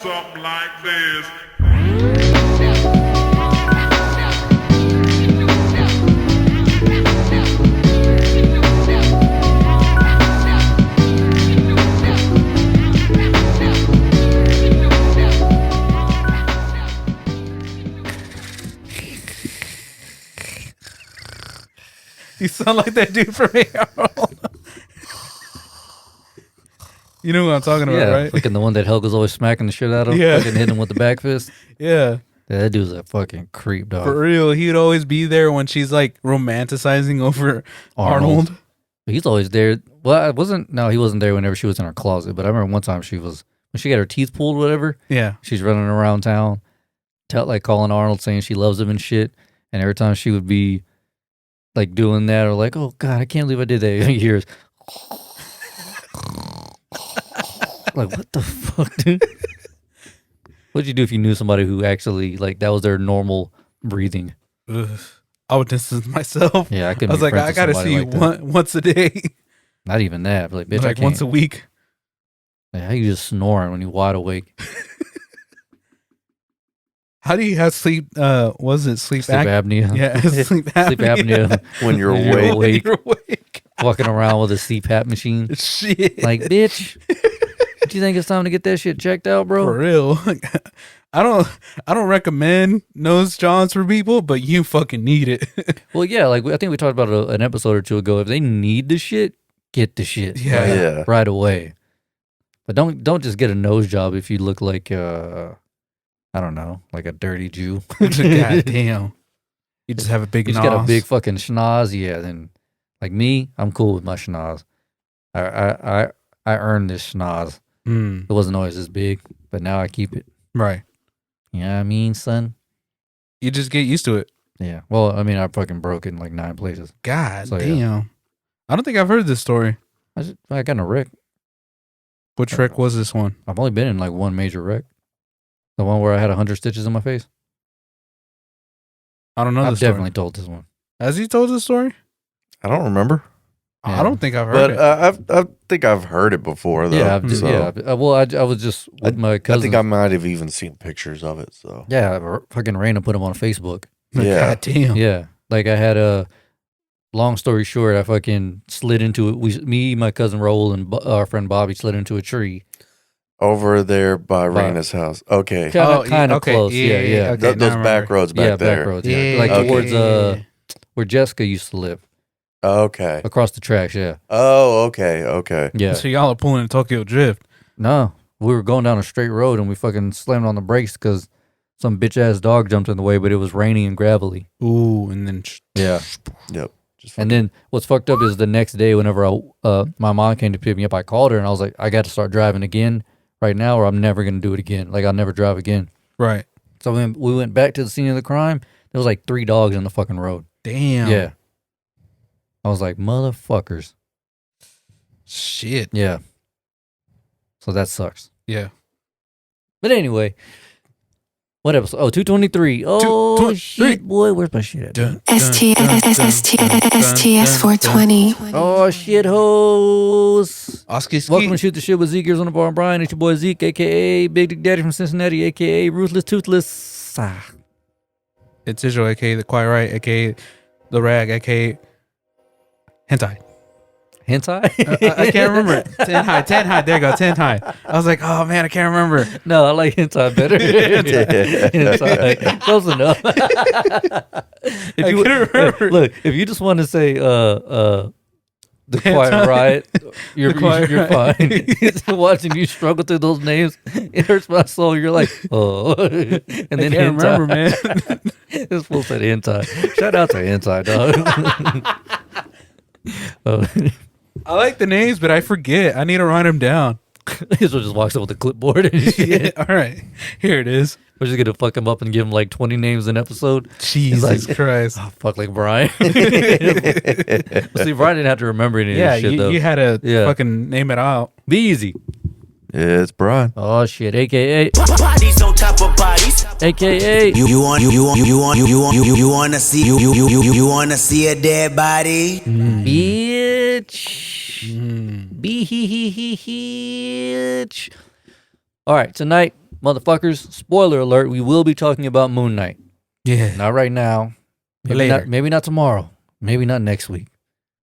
Something like this. You sound like that dude from AR. You know what I'm talking about, right? Fucking the one that Helga's always smacking the shit out of. Yeah. Fucking hitting him with the back fist. Yeah. That dude's a fucking creep, dog. For real. He'd always be there when she's like romanticizing over Arnold. He's always there. Well, he wasn't there whenever she was in her closet, but I remember one time when she got her teeth pulled, whatever. Yeah. She's running around town, calling Arnold, saying she loves him and shit. And every time she would be like doing that or like, oh God, I can't believe I did that. He hears, like, what the fuck, dude? What'd you do if you knew somebody who actually, like, that was their normal breathing? Ugh. I would distance myself. Yeah, I was like, I gotta see you once a day. Not even that. But like, bitch, like I can't. once a week. Like, how you just snoring when you're wide awake? How do you have sleep? Was it sleep apnea? Yeah, sleep apnea. Sleep apnea when you're awake. awake. You're awake. Walking around with a CPAP machine. Shit. Like, bitch. Do you think it's time to get that shit checked out, bro? For real. I don't recommend nose johns for people, but you fucking need it. Well, yeah, like I think we talked about an episode or two ago. If they need the shit, get the shit. Yeah. Yeah. Right away. But don't just get a nose job if you look like I don't know, like a dirty Jew. God damn. You just have a big You just nos. got a big fucking schnoz, yeah. Then like me, I'm cool with my schnoz. I earned this schnoz. It wasn't always this big, but now I keep it. Right. You know what I mean, son? You just get used to it. Yeah. Well, I mean, I fucking broke it in like 9 places. God So, damn. yeah. I don't think I've heard this story. I got in a wreck. Which wreck was this one? I've only been in like one major wreck. The one where I had 100 stitches in my face. I don't know I've the story. definitely told this one. Has he told the story? I don't remember, I don't think I've heard but it. I think I've heard it before though. Yeah, Well, I was just with my I cousin. think I might have even seen pictures of it. So Yeah, fucking Raina put them on Facebook. yeah. God damn. Yeah, like I had a. Long story short, I fucking slid into it. Me, my cousin Raul, and our friend Bobby slid into a tree. Over there by Raina's house. Okay. Kind of okay, close. yeah, Yeah. okay. Those now I remember. back roads back there. Back roads. Yeah, Yeah, like okay. towards where Jessica used to live, Okay. across the tracks. Yeah, Oh, okay. Okay. yeah. So y'all are pulling a Tokyo Drift. No, we were going down a straight road and we fucking slammed on the brakes because some bitch ass dog jumped in the way, but it was rainy and gravelly. Ooh, and then Yeah. Yep. Just And then what's fucked up is the next day, whenever my mom came to pick me up, I called her and I was like, I got to start driving again right now, or I'm never gonna do it again. Like I'll never drive again. right. So we went back to the scene of the crime. There was like 3 dogs in the fucking road. Damn. Yeah. I was like, motherfuckers. Shit. Yeah. So that sucks. Yeah. But anyway, what episode? Oh, 223. Oh, 223. shit, boy. Where's my shit at? STS420. Oh, shit, hoes. Oski Welcome to Shoot the Shit with Zeke. Here's on the bar and Brian. It's your boy Zeke, a.k.a. Big Dick Daddy from Cincinnati, a.k.a. Ruthless Toothless. It's Israel, aka the Quiet Right, aka the Rag, aka Hentai. Hentai? I can't remember. 10 high. There you go. 10 high. I was like, oh man, I can't remember. No, I like hentai better. Hentai. Close enough. If I couldn't remember. Look, if you just want to say the Quiet Riot, you're fine. Watching you struggle through those names, it hurts my soul. You're like, oh. And then I can't remember, man. It's full said hentai. Shout out to hentai, dog. I like the names, but I forget. I need to write them down. Israel just walks up with a clipboard and shit. Yeah, all right. Here it is. We're just gonna fuck him up and give him like 20 names an episode. Jesus like- Christ. Oh, fuck like Brian. Well, see, Brian didn't have to remember any of Yeah, this shit though. you had to Yeah. fucking name it out. Be easy. It's Brian. Oh shit, AKA, Bodies on top of bodies. AKA. You wanna see a dead body? Bitch. Bitch. All right, tonight motherfuckers, spoiler alert, we will be talking about Moon Knight. Yeah. Not right now. Later. Maybe not tomorrow. Maybe not next week.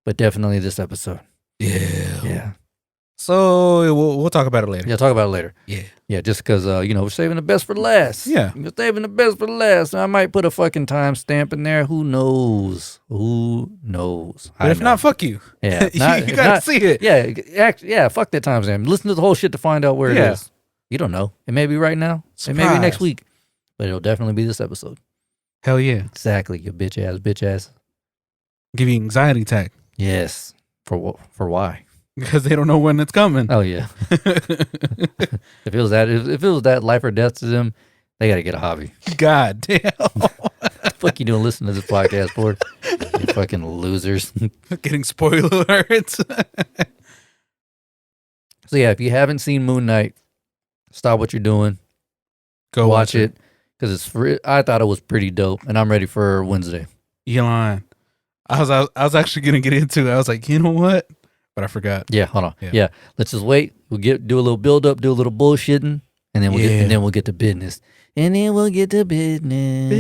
But definitely this episode. Yeah. Yeah. So we'll talk about it later. Yeah, talk about it later. Yeah. Yeah, just because, we're saving the best for last. Yeah. We're saving the best for last. I might put a fucking timestamp in there. Who knows? Who knows? But if not, fuck you. Yeah. You gotta see it. Yeah, fuck that timestamp. Listen to the whole shit to find out where it is. You don't know. It may be right now. It may be next week. But it'll definitely be this episode. Hell yeah. Exactly, you bitch ass. Give you anxiety attack. Yes. For why? Because they don't know when it's coming. Oh yeah. If it was that life or death to them, they gotta get a hobby. God damn. Fuck you doing listening to this podcast for? You fucking losers. Getting spoiler alerts. So yeah, if you haven't seen Moon Knight, stop what you're doing. Go watch it. Because it's free. I thought it was pretty dope, and I'm ready for Wednesday. You lying. I was actually gonna get into it. I was like, you know what? But I forgot. Yeah, hold on. Yeah. Yeah, let's just wait. We'll do a little build up, do a little bullshitting, and then we'll get to business. And then we'll get to business.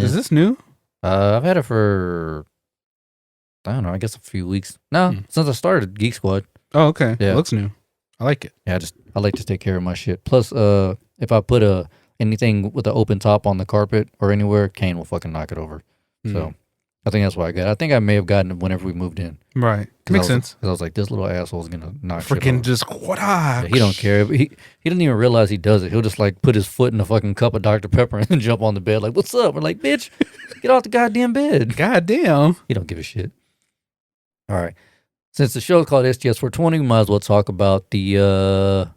Is this new? I've had it for I don't know. I guess a few weeks. No, since I started Geek Squad. Oh, okay. Yeah. It looks new. I like it. Yeah, I like to take care of my shit. Plus, if I put anything with an open top on the carpet or anywhere, Kane will fucking knock it over. So I think that's why I got it. I think I may have gotten it whenever we moved in. Right. Makes sense. Because I was like, this little asshole's going to knock shit Freaking over. just what? Yeah, he don't care. But he doesn't even realize he does it. He'll just like put his foot in a fucking cup of Dr. Pepper and jump on the bed like, what's up? We're like, bitch, get off the goddamn bed. God damn. He don't give a shit. All right. Since the show's called STS420, we might as well talk about the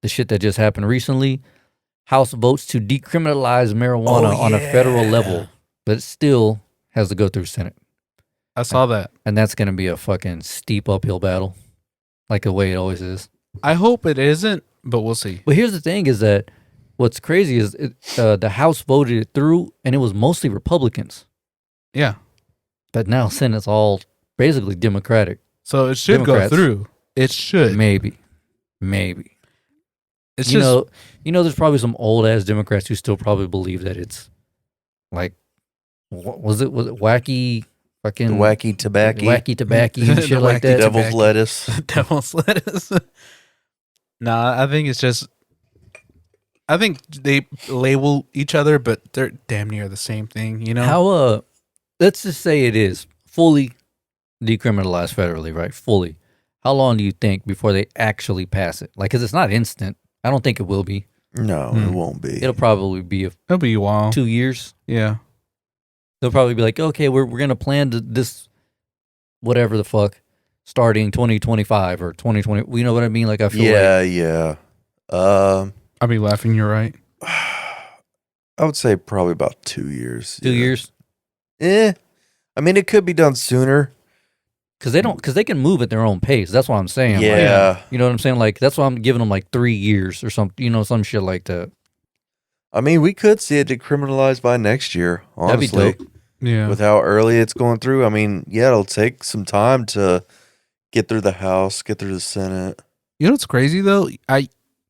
shit that just happened recently. House votes to decriminalize marijuana on a federal level, but it still has to go through Senate. I saw that. And that's going to be a fucking steep uphill battle, like the way it always is. I hope it isn't, but we'll see. But here's the thing is that what's crazy is the House voted it through, and it was mostly Republicans. Yeah. But now Senate's all basically Democratic. So it should Democrats. go through. It should. Maybe. It's you just know, there's probably some old ass Democrats who still probably believe that it's like, was it wacky fucking Wacky tobacco. wacky tobacco and The shit like wacky that? Devil's tobacco. lettuce. devil's lettuce. Nah, I think it's just. I think they label each other, but they're damn near the same thing. You know? How let's just say it is fully decriminalized federally, right? Fully. How long do you think before they actually pass it? Like, because it's not instant. I don't think it will be. No, it won't be. It'll probably be It'll be a while. 2 years. Yeah. They'll probably be like, okay, we're gonna plan this, whatever the fuck, starting 2025 or 2020. You know what I mean? Like I feel like Yeah. I'll be laughing. You're right. I would say probably about 2 years. 2 years I mean, it could be done sooner. because they can move at their own pace. That's what I'm saying. Like, Yeah. you know what I'm saying? Like that's why I'm giving them like 3 years or something. You know, some shit like that. I mean, we could see it decriminalized by next year, honestly. That'd be dope. Yeah. With how early it's going through. I mean, yeah, it'll take some time to get through the House, get through the Senate. You know what's crazy though?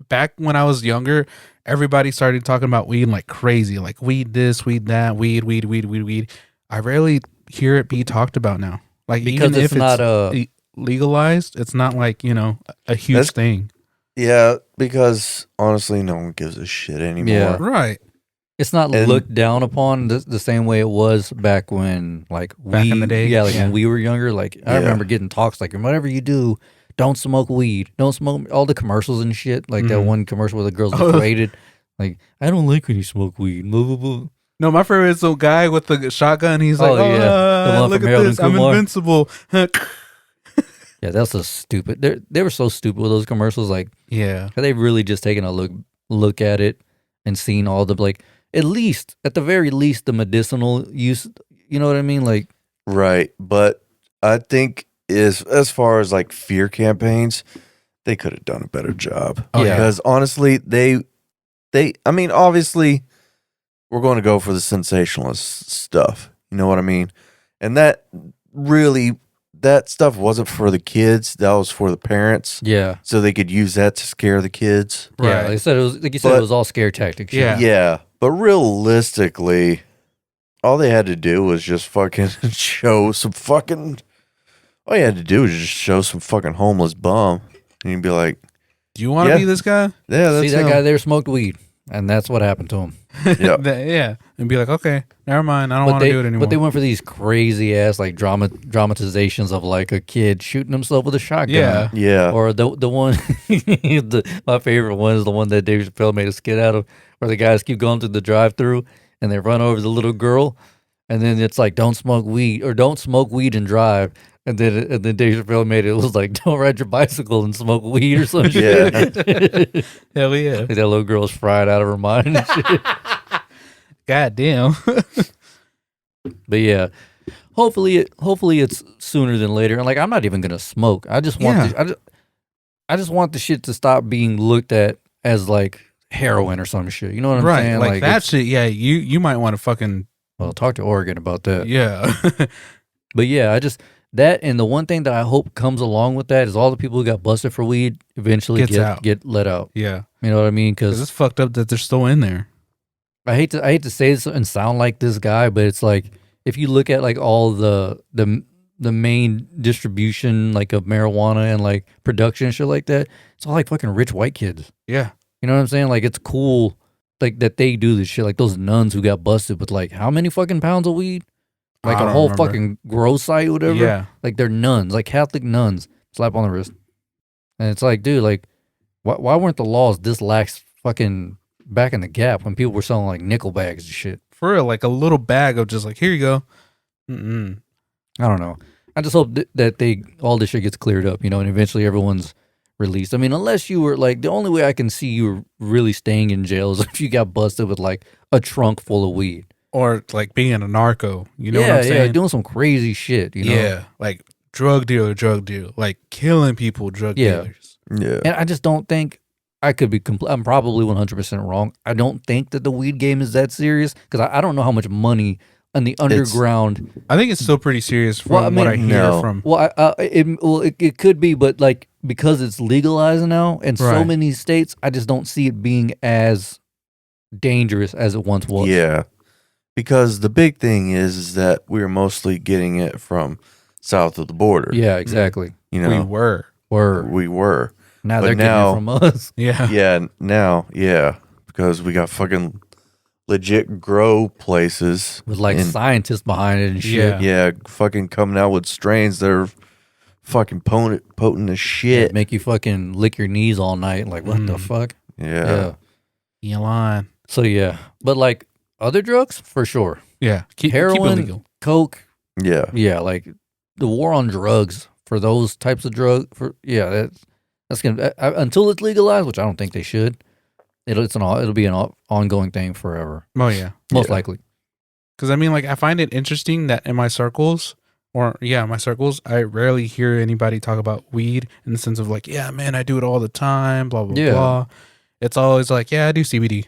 Back when I was younger, everybody started talking about weed like crazy, like weed this, weed that, weed. I rarely hear it be talked about now. Like Because even it's if not legalized, it's not like a huge That's- thing. Yeah, because honestly, no one gives a shit anymore. Yeah. Right. It's not And- looked down upon the same way it was back when, like, Back in the day? Yeah, like Yeah. when we were younger. Like, I Yeah. remember getting talks like, whatever you do, don't smoke weed. Don't smoke all the commercials and shit. Like that Mhm. one commercial where the girls look rated. Like, I don't like when you smoke weed. Blah, blah, blah. No, my favorite is the guy with the shotgun. He's like, Oh, yeah. The one look from at Harold this, and I'm Kumar. invincible. Yeah, that's so stupid. They were so stupid with those commercials. Like, Yeah. they've really just taken a look at it and seen all the, like, at the very least, the medicinal use. You know what I mean? Like, Right. But I think as far as like fear campaigns, they could have done a better job. Oh, yeah. Because honestly, I mean, obviously, we're going to go for the sensationalist stuff. You know what I mean? And that really that stuff wasn't for the kids. That was for the parents. Yeah. So they could use that to scare the kids. Yeah. Right. Like I said, it was all scare tactics. Yeah. Yeah. But realistically, all they had to do was just fucking show some fucking. All you had to do was just show some fucking homeless bum. And you'd be like, Do you want to Yeah. be this guy? yeah, that's See, that him. guy there smoked weed. And that's what happened to him. Yeah. Yeah. And be like, okay, never mind. I don't want to do it anymore. But they went for these crazy ass like dramatizations of like a kid shooting himself with a shotgun. Yeah. Yeah. Or the one, my favorite one is the one that Dave Chappelle made a skit out of, where the guys keep going through the drive-through and they run over the little girl, and then it's like, don't smoke weed and drive. And then Dave Chappelle made it was like, don't ride your bicycle and smoke weed or some shit. Hell yeah. Like that little girl's fried out of her mind and shit. God damn. But yeah, hopefully it's sooner than later. And like, I'm not even gonna smoke. I just want I just want the shit to stop being looked at as like heroin or some shit. You know what I'm Right. saying? Like that shit. Yeah. You might want to fucking. Well, talk to Oregon about that. Yeah. But yeah, that and the one thing that I hope comes along with that is all the people who got busted for weed eventually get let out. Yeah. You know what I mean? Because Because it's fucked up that they're still in there. I hate to say this and sound like this guy, but it's like if you look at like all the main distribution like of marijuana and like production and shit like that, it's all like fucking rich white kids. Yeah. You know what I'm saying? Like it's cool like that they do this shit. Like those nuns who got busted with like how many fucking pounds of weed? Like I a don't whole remember. fucking grow site, whatever. Yeah. Like they're nuns, like Catholic nuns. Slap on the wrist. And it's like, dude, like, why weren't the laws this lax fucking back in the Gap when people were selling like nickel bags and shit? For real. Like a little bag of just like, here you go. Mm-mm. I don't know. I just hope that all this shit gets cleared up, you know, and eventually everyone's released. I mean, unless you were like, the only way I can see you really staying in jail is if you got busted with like a trunk full of weed. Or like being a narco. You know yeah, what I'm saying? yeah, doing some crazy shit, you know? Yeah. Like drug dealer. Like killing people, drug Yeah. dealers. Yeah. And I just don't think I could be I'm probably 100% wrong. I don't think that the weed game is that serious because I don't know how much money in the underground. I think it's still pretty serious from Well, I mean, what I hear no. from. Well, it could be, but like because it's legalized now in so Right. many states, I just don't see it being as dangerous as it once was. Yeah. Because the big thing is that we're mostly getting it from south of the border. Yeah, exactly. You We know, were. we were. Now But they're now- getting it from us. Yeah. Yeah, now, yeah. Because we got fucking legit grow places. With like in- scientists behind it and shit. Yeah. Yeah, fucking coming out with strains that are fucking potent as shit. Make you fucking lick your knees all night. Like, what the fuck? Yeah. You lying. So, yeah. But like other drugs, for sure. Yeah. Keep it Heroin, legal. coke. Yeah. Yeah, like the war on drugs for those types of drugs. That's gonna until it's legalized, which I don't think they should. It'll be an ongoing thing forever, Oh yeah. most Yeah. likely. Because I mean, like, I find it interesting that in my circles, I rarely hear anybody talk about weed in the sense of like, yeah, man, I do it all the time, blah blah Yeah. blah. It's always like, yeah, I do CBD.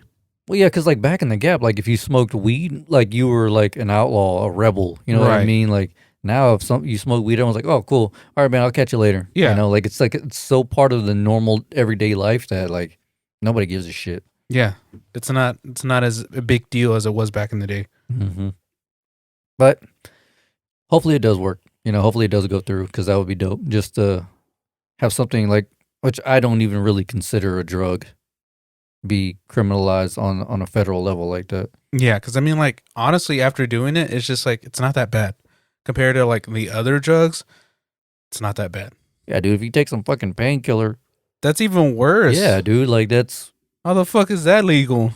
Well, yeah, because like back in the Gap, like if you smoked weed, like you were like an outlaw, a rebel. You know what I Right. mean? Like now, if you smoke weed, everyone's like, "Oh, cool. All right, man, I'll catch you later." Yeah. You know, like it's so part of the normal everyday life that like nobody gives a shit. Yeah, it's not as a big deal as it was back in the day. Mm-hmm. But hopefully it does work. You know, hopefully it does go through because that would be dope. Just to have something like, which I don't even really consider a drug, be criminalized on a federal level like that. Yeah, because I mean, like, honestly, after doing it, it's just like it's not that bad compared to like the other drugs. It's not that bad. Yeah, dude, if you take some fucking painkiller, That's even worse. yeah, dude, like How the fuck is that legal?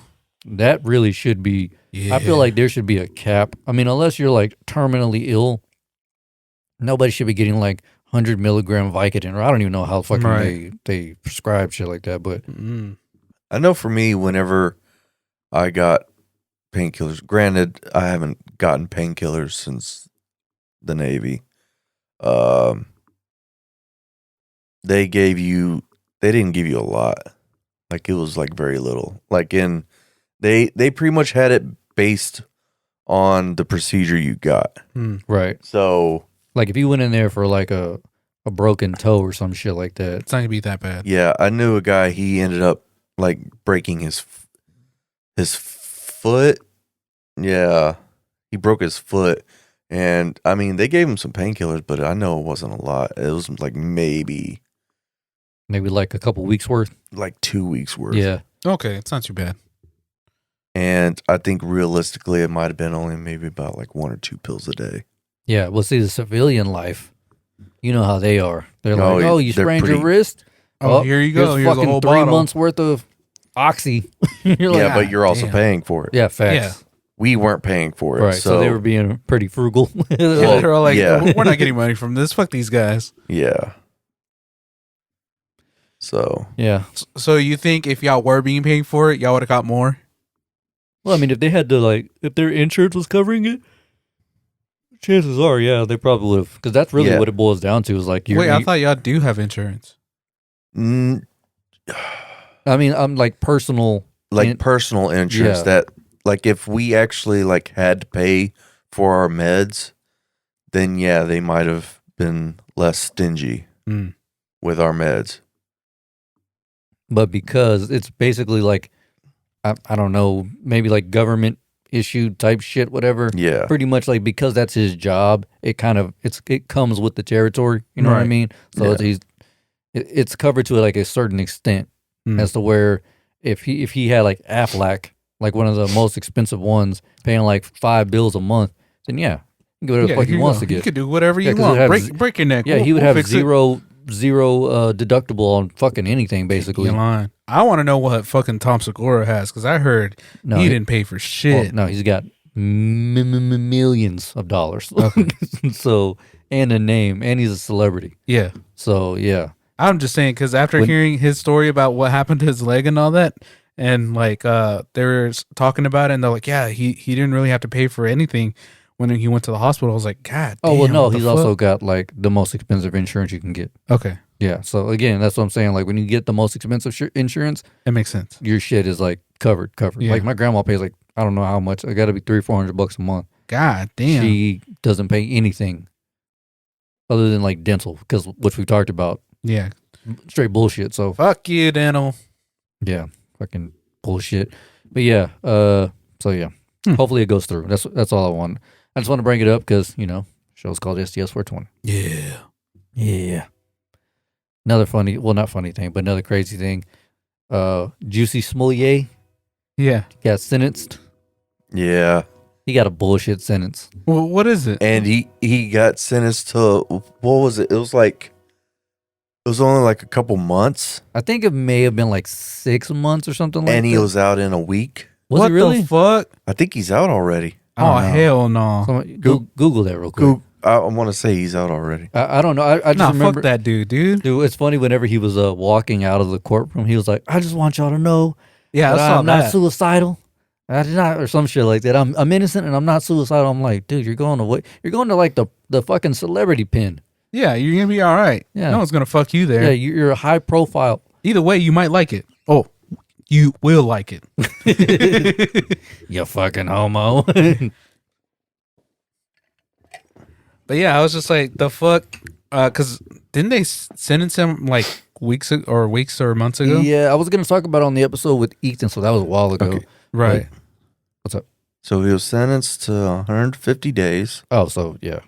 that really should be. Yeah. I feel like there should be a cap. I mean, unless you're like terminally ill, nobody should be getting like 100 milligram Vicodin, or I don't even know how fucking Right. they prescribe shit like that. But I know for me, whenever I got painkillers, granted, I haven't gotten painkillers since the Navy. They didn't give you a lot. Like it was like very little. Like they pretty much had it based on the procedure you got. right, So Like if you went in there for like a broken toe or some shit like that. It's not gonna be that bad. Yeah, I knew a guy. He ended up like breaking his foot. Yeah, he broke his foot, and I mean they gave him some painkillers, but I know it wasn't a lot. It was like maybe Like a couple weeks worth. like 2 weeks worth. Yeah. Okay, it's not too bad. And I think realistically, it might have been only maybe about like 1 or 2 pills a day. Yeah. Well, see, the civilian life, you know how they are. They're Oh, like, oh, you they're sprained your pretty- wrist? Oh, here you go. Here's Here's a fucking whole 3 bottle. months worth of Oxy. You're like, Yeah, but you're also damn. paying for it. yeah, facts. Yeah. We weren't paying for it. Right. So they were being pretty frugal. Yeah, they're all like, yeah. we're not getting money from this. Fuck these guys. Yeah. So Yeah. So you think if y'all were being paid for it, y'all would have got more? Well, I mean, if they had to, like, if their insurance was covering it, chances are, yeah, they probably would have. Because that's really Yeah. what it boils down to is like, Wait, I thought y'all do have insurance. mm, I mean, I'm like personal. like personal insurance Yeah. that like if we actually like had to pay for our meds, then yeah, they might have been less stingy Mm. with our meds. But because it's basically like, I don't know, maybe like government issued type shit, whatever. Yeah. Pretty much like because that's his job, it kind of it comes with the territory. You know what I Right. mean? So Yeah. it's covered to like a certain extent Mm. as to where if he had like Aflac, like one of the most expensive ones, paying like $5 a month, then yeah, he can go whatever the fuck here he you wants go. to You get. could do whatever Yeah, you 'cause it want. would Break, have break your neck. Yeah, he would have zero deductible on fucking anything basically. You lying. I want to know what fucking Tom Segura has because I heard No, he didn't pay for well, shit. no, he's got millions of dollars. So and a name, and he's a celebrity. Yeah. So yeah, I'm just saying because after When- hearing his story about what happened to his leg and all that, and like they were talking about it, and they're like, yeah, he didn't really have to pay for anything when he went to the hospital. I was like, God. oh well, damn, no, what the he's fuck? also got like the most expensive insurance you can get. Okay. Yeah, so again, that's what I'm saying. Like when you get the most expensive insurance, That makes sense. your shit is like covered. Yeah. Like my grandma pays like I don't know how much. It got to be $300-$400 a month. God damn. She doesn't pay anything other than like dental, because which we talked about, Yeah. straight bullshit. So Fuck you, dental. yeah, fucking bullshit. But yeah, so yeah, hopefully it goes through. That's all I want. I just want to bring it up because show's called STS420. Yeah. Yeah. Another funny, well, not funny thing, but another crazy thing. Jussie Smollett Yeah. got sentenced. Yeah. He got a bullshit sentence. Well, what is it? And he got sentenced to what was it? It was only like a couple months, I think it may have been like 6 months or something like that. and he was out in a week. Was what he really? the fuck? I think he's out already. I don't Oh, know. hell no. Someone- Google that real quick. I want to say he's out already. I don't know. I just Nah, remember fuck that dude. Dude, it's funny whenever he was walking out of the courtroom, he was like, I just want y'all to know Yeah, that I saw I'm not that. suicidal. I did not, or some shit like that. I'm innocent and I'm not suicidal. I'm like, dude, you're going to like the fucking celebrity pin. Yeah, you're gonna be all right. Yeah. No one's gonna fuck you there. Yeah, you're a high profile. Either way, you might like it. Oh, you will like it. You fucking homo. But yeah, I was just like, the fuck? Because didn't they sentence him like weeks or months ago? Yeah, I was gonna talk about it on the episode with Ethan, so that was a while ago. Okay. Right. What's up? So he was sentenced to 150 days. Oh, so yeah.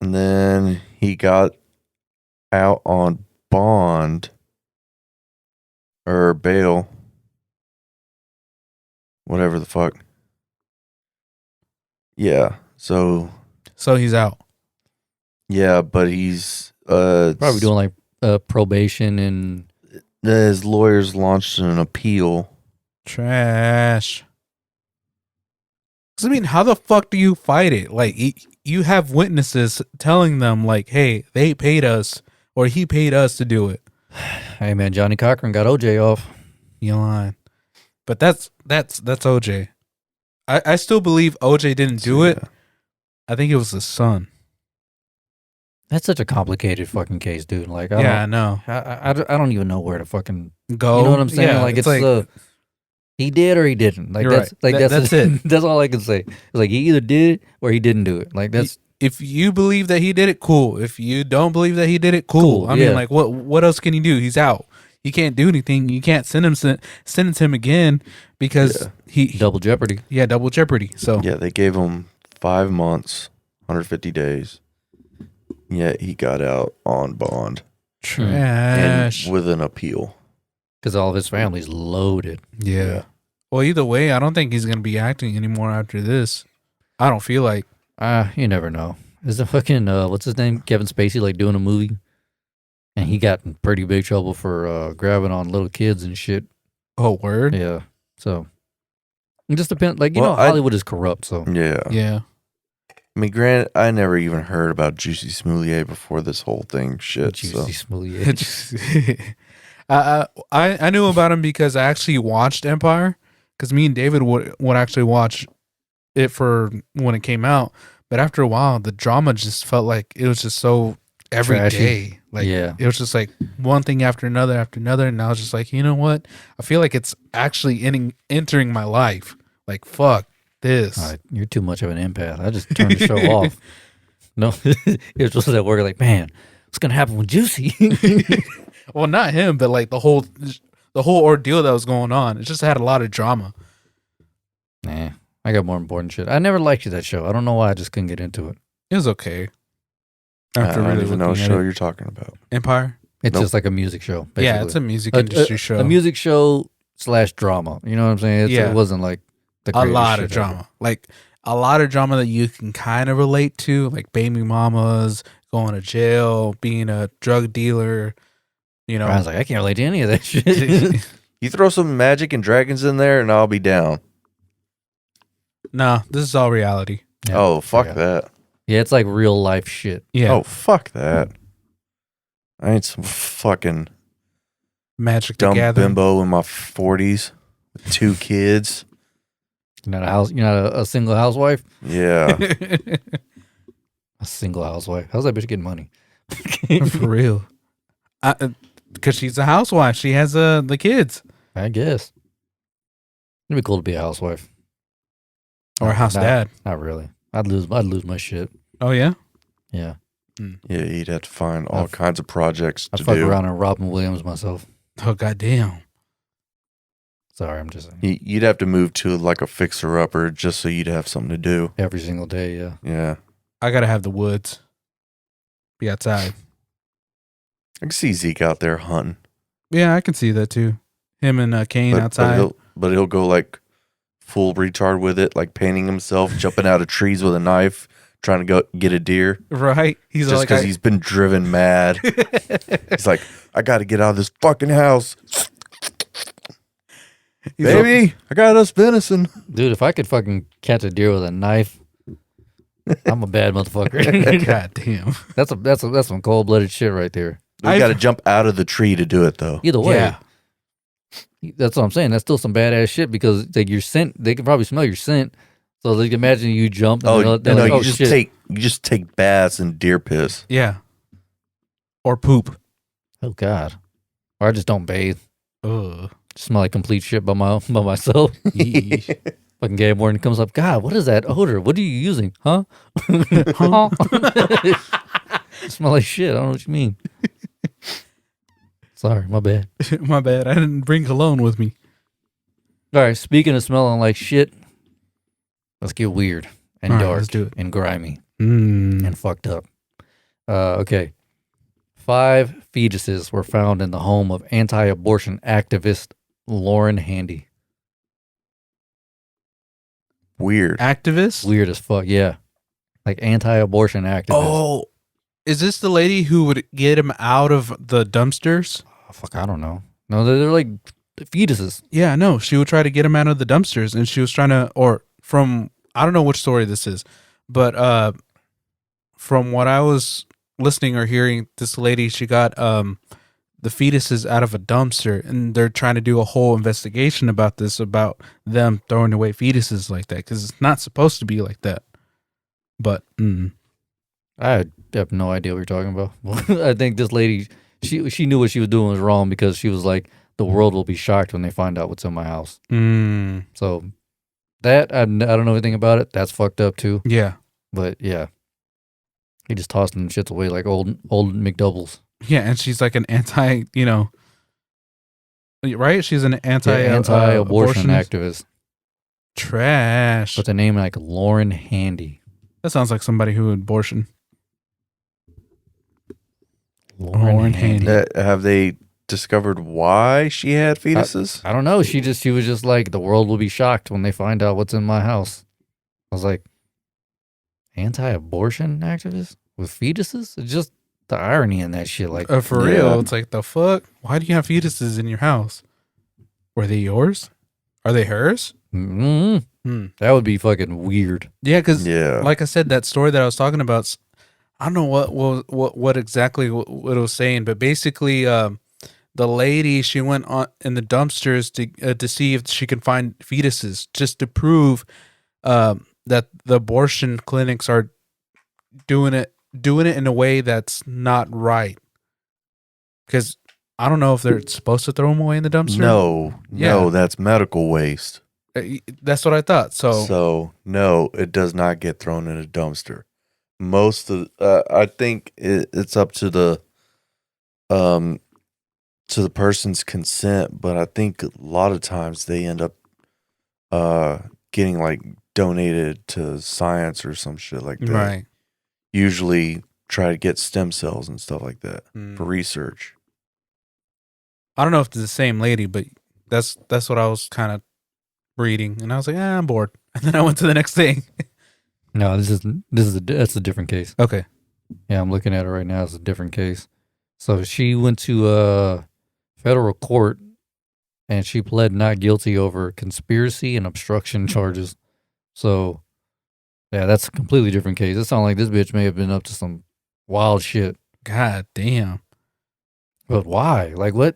And then he got out on bond or bail, whatever the fuck. Yeah. So He's out. yeah, but he's Probably doing like probation and his lawyers launched an appeal. Trash. 'Cause I mean, how the fuck do you fight it? Like, you have witnesses telling them, like, hey, they paid us or he paid us to do it. hey man, Johnny Cochran got OJ off. You lying. But that's OJ. I still believe OJ didn't do it. I think it was his son. That's such a complicated fucking case, dude. Like, I know. I don't even know where to fucking Go. You know what I'm saying? Yeah, like it's it's He did or he didn't. Like You're that's right. like That's it. That's all I can say. It's like he either did it or he didn't do it. Like that's If you believe that he did it, cool. If you don't believe that he did it, cool. Cool, I yeah. mean, like, what else can he do? He's out. He can't do anything. You can't sentence him again because he double jeopardy. double jeopardy. So Yeah, they gave him 5 months, 150 days. Yeah, he got out on bond and trash. with an appeal. Because all of his family's loaded. Yeah. Well, either way, I don't think he's gonna be acting anymore after this. I don't feel like. You never know. Is the fucking what's his name? Kevin Spacey like doing a movie, and he got in pretty big trouble for grabbing on little kids and shit. Oh, word. Yeah. So it just depends. Like you Well, know, Hollywood is corrupt. So Yeah. Yeah. I mean, granted, I never even heard about Jussie Smollett before this whole thing shit. So. Jussie Smollett. I knew about him because I actually watched Empire because me and David would actually watch it for when it came out, but after a while the drama just felt like it was just so every Trashy. day. Like Yeah. it was just like one thing after another, and I was just like, you know what? I feel like it's actually entering my life. Like fuck this. All right, you're too much of an empath. I just turned the show off. No, it was just at work. Like, man, what's gonna happen with Jussie? Well, not him, but like the whole ordeal that was going on. It just had a lot of drama. Nah, I got more important shit. I never liked that show. I don't know why. I just couldn't get into it. It was okay. I After don't really even know what looking show at it. you're talking about. Empire. It's Nope. just like a music show. Basically. Yeah, it's a music industry show. A music show / drama. You know what I'm saying? Yeah. It wasn't like the A greatest lot of shit ever. drama. Like a lot of drama that you can kind of relate to, like baby mamas, going to jail, being a drug dealer. You know, Brian's like, I can't relate to any of that shit. You throw some magic and dragons in there, and I'll be down. nah, this is all reality. Yeah, Oh, fuck yeah. that. Yeah, it's like real life shit. Yeah, Oh, fuck that. I ain't some fucking Magic the dumb Gathering. bimbo in my 40s with 2 kids. You're not a single housewife. Yeah. A single housewife. How's that bitch getting money? For real. Because she's a housewife. She has the kids I guess. It'd be cool to be a housewife. or a house Not- dad. Not really. I'd lose my shit. Oh yeah. Yeah. Yeah, you'd have to find all I've- kinds of projects I to fuck do. around and Robin Williams myself. Oh goddamn. Sorry, I'm just saying. You'd have to move to like a fixer-upper just so you'd have something to do. Every single day, yeah. Yeah. I gotta have the woods. Be outside. I can see Zeke out there hunting. Yeah, I can see that too. Him and Kane outside. But he'll go like full retard with it, like painting himself, jumping out of trees with a knife, trying to go get a deer. Right? He's Just like, because he's been driven mad. He's like, I got to get out of this fucking house. Baby, I got us venison. Dude, if I could fucking catch a deer with a knife, I'm a bad motherfucker. God damn. That's some cold blooded shit right there. We got to jump out of the tree to do it, though. Either way, Yeah. that's what I'm saying. That's still some badass shit because like your scent, they can probably smell your scent. So they can imagine you jump. And Oh, they're no, like, you just take baths and deer piss. Yeah. Or poop. oh god, or I just don't bathe. Ugh. Smell like complete shit by myself. Yeesh. Fucking Gay Morton comes up. God, what is that odor? What are you using? Huh? Smell like shit. I don't know what you mean. Sorry, my bad. My bad. I didn't bring cologne with me. All right, speaking of smelling like shit, let's get weird and All right, dark let's do it. and grimy Mm. and fucked up. Okay. 5 fetuses were found in the home of anti-abortion activist Lauren Handy. Weird. Activist? Weird as fuck, yeah. Like anti-abortion activist. Oh. Is this the lady who would get him out of the dumpsters? Oh, fuck, I don't know. No, they're like fetuses. Yeah, no. She would try to get him out of the dumpsters, and she was trying to, or from, I don't know which story this is, but from what I was listening or hearing, this lady, she got the fetuses out of a dumpster, and they're trying to do a whole investigation about this, about them throwing away fetuses like that, because it's not supposed to be like that. But I have no idea what you're talking about. I think this lady, she knew what she was doing was wrong because she was like, the world will be shocked when they find out what's in my house. Mm, So that I don't know anything about it. That's fucked up too. yeah. But yeah, he just tossed them shits away like old McDoubles. Yeah, and she's like an anti, right? She's an Anti-abortion abortionist. activist. Trash. What's a name like Lauren Handy? That sounds like somebody who would abortion. Lauren Handy. Have they discovered why she had fetuses? I don't know. She was just like, the world will be shocked when they find out what's in my house. I was like, anti-abortion activist with fetuses? It's just the irony in that shit. Like, For real, it's like, the fuck? Why do you have fetuses in your house? Were they yours? Are they hers? that would be fucking weird. Yeah, because Yeah. like I said, that story that I was talking about, I don't know what exactly what it was saying, but basically, the lady, she went on in the dumpsters to see if she can find fetuses, just to prove that the abortion clinics are doing it in a way that's not right. Because I don't know if they're supposed to throw them away in the dumpster. No, Yeah. that's medical waste. That's what I thought. So no, it does not get thrown in a dumpster. Most of, I think it's up to the person's consent, but I think a lot of times they end up getting like donated to science or some shit like that. right. Usually try to get stem cells and stuff like that Mm. for research. I don't know if it's the same lady, but that's what I was kind of reading, and I was like, I'm bored, and then I went to the next thing. No, that's a different case. Okay. Yeah, I'm looking at it right now. It's a different case. So she went to federal court and she pled not guilty over conspiracy and obstruction charges. So, yeah, that's a completely different case. It sounds like this bitch may have been up to some wild shit. God damn. But why? Like, what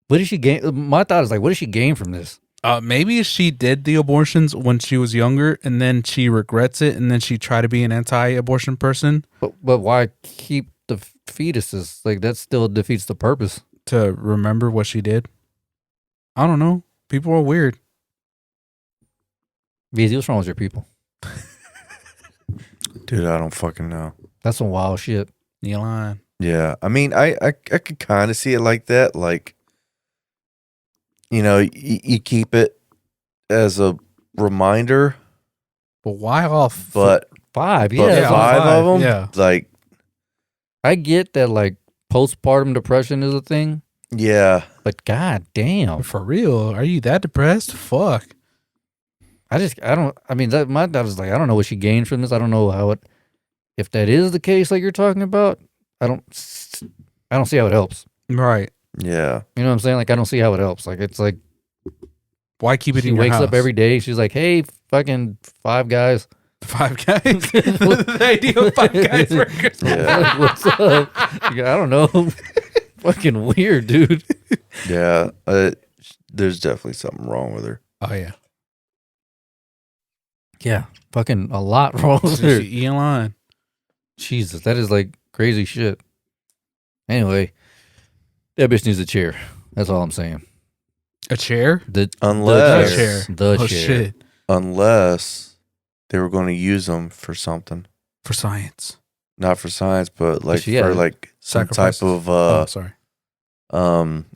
did she gain? My thought is like, what did she gain from this? Maybe she did the abortions when she was younger, and then she regrets it, and then she tried to be an anti-abortion person But why keep the fetuses? Like, that still defeats the purpose. to remember what she did. I don't know. People are weird. BZ, what's wrong with your people? Dude, I don't fucking know. That's some wild shit. You lying. Yeah, I mean, I could kind of see it like that. Like, you keep it as a reminder, But why all? but Five, But yeah. five of them, Yeah. like, I get that, like, postpartum depression is a thing, yeah, but god damn. For real? Are you that depressed? Fuck. My thought is like, I don't know what she gained from this. I don't know if that is the case like you're talking about, I don't see how it helps. Right. yeah. You know what I'm saying? Like, I don't see how it helps. Like, it's like, Why keep it she in your wakes house? up every day. She's like, hey, fucking Five Guys. Five Guys. The idea of Five Guys burgers. Yeah. Like, what's up? I don't know. Fucking weird, dude. Yeah, there's definitely something wrong with her. Oh yeah. Yeah. Fucking a lot wrong with her. She lying. Jesus, that is like crazy shit. Anyway, that bitch needs a chair. That's all I'm saying. A chair? Unless The chair. The Oh chair. shit. unless they were going to use them for something, For science. not for science, but like she had for like some type Sacrifices. of Sorry.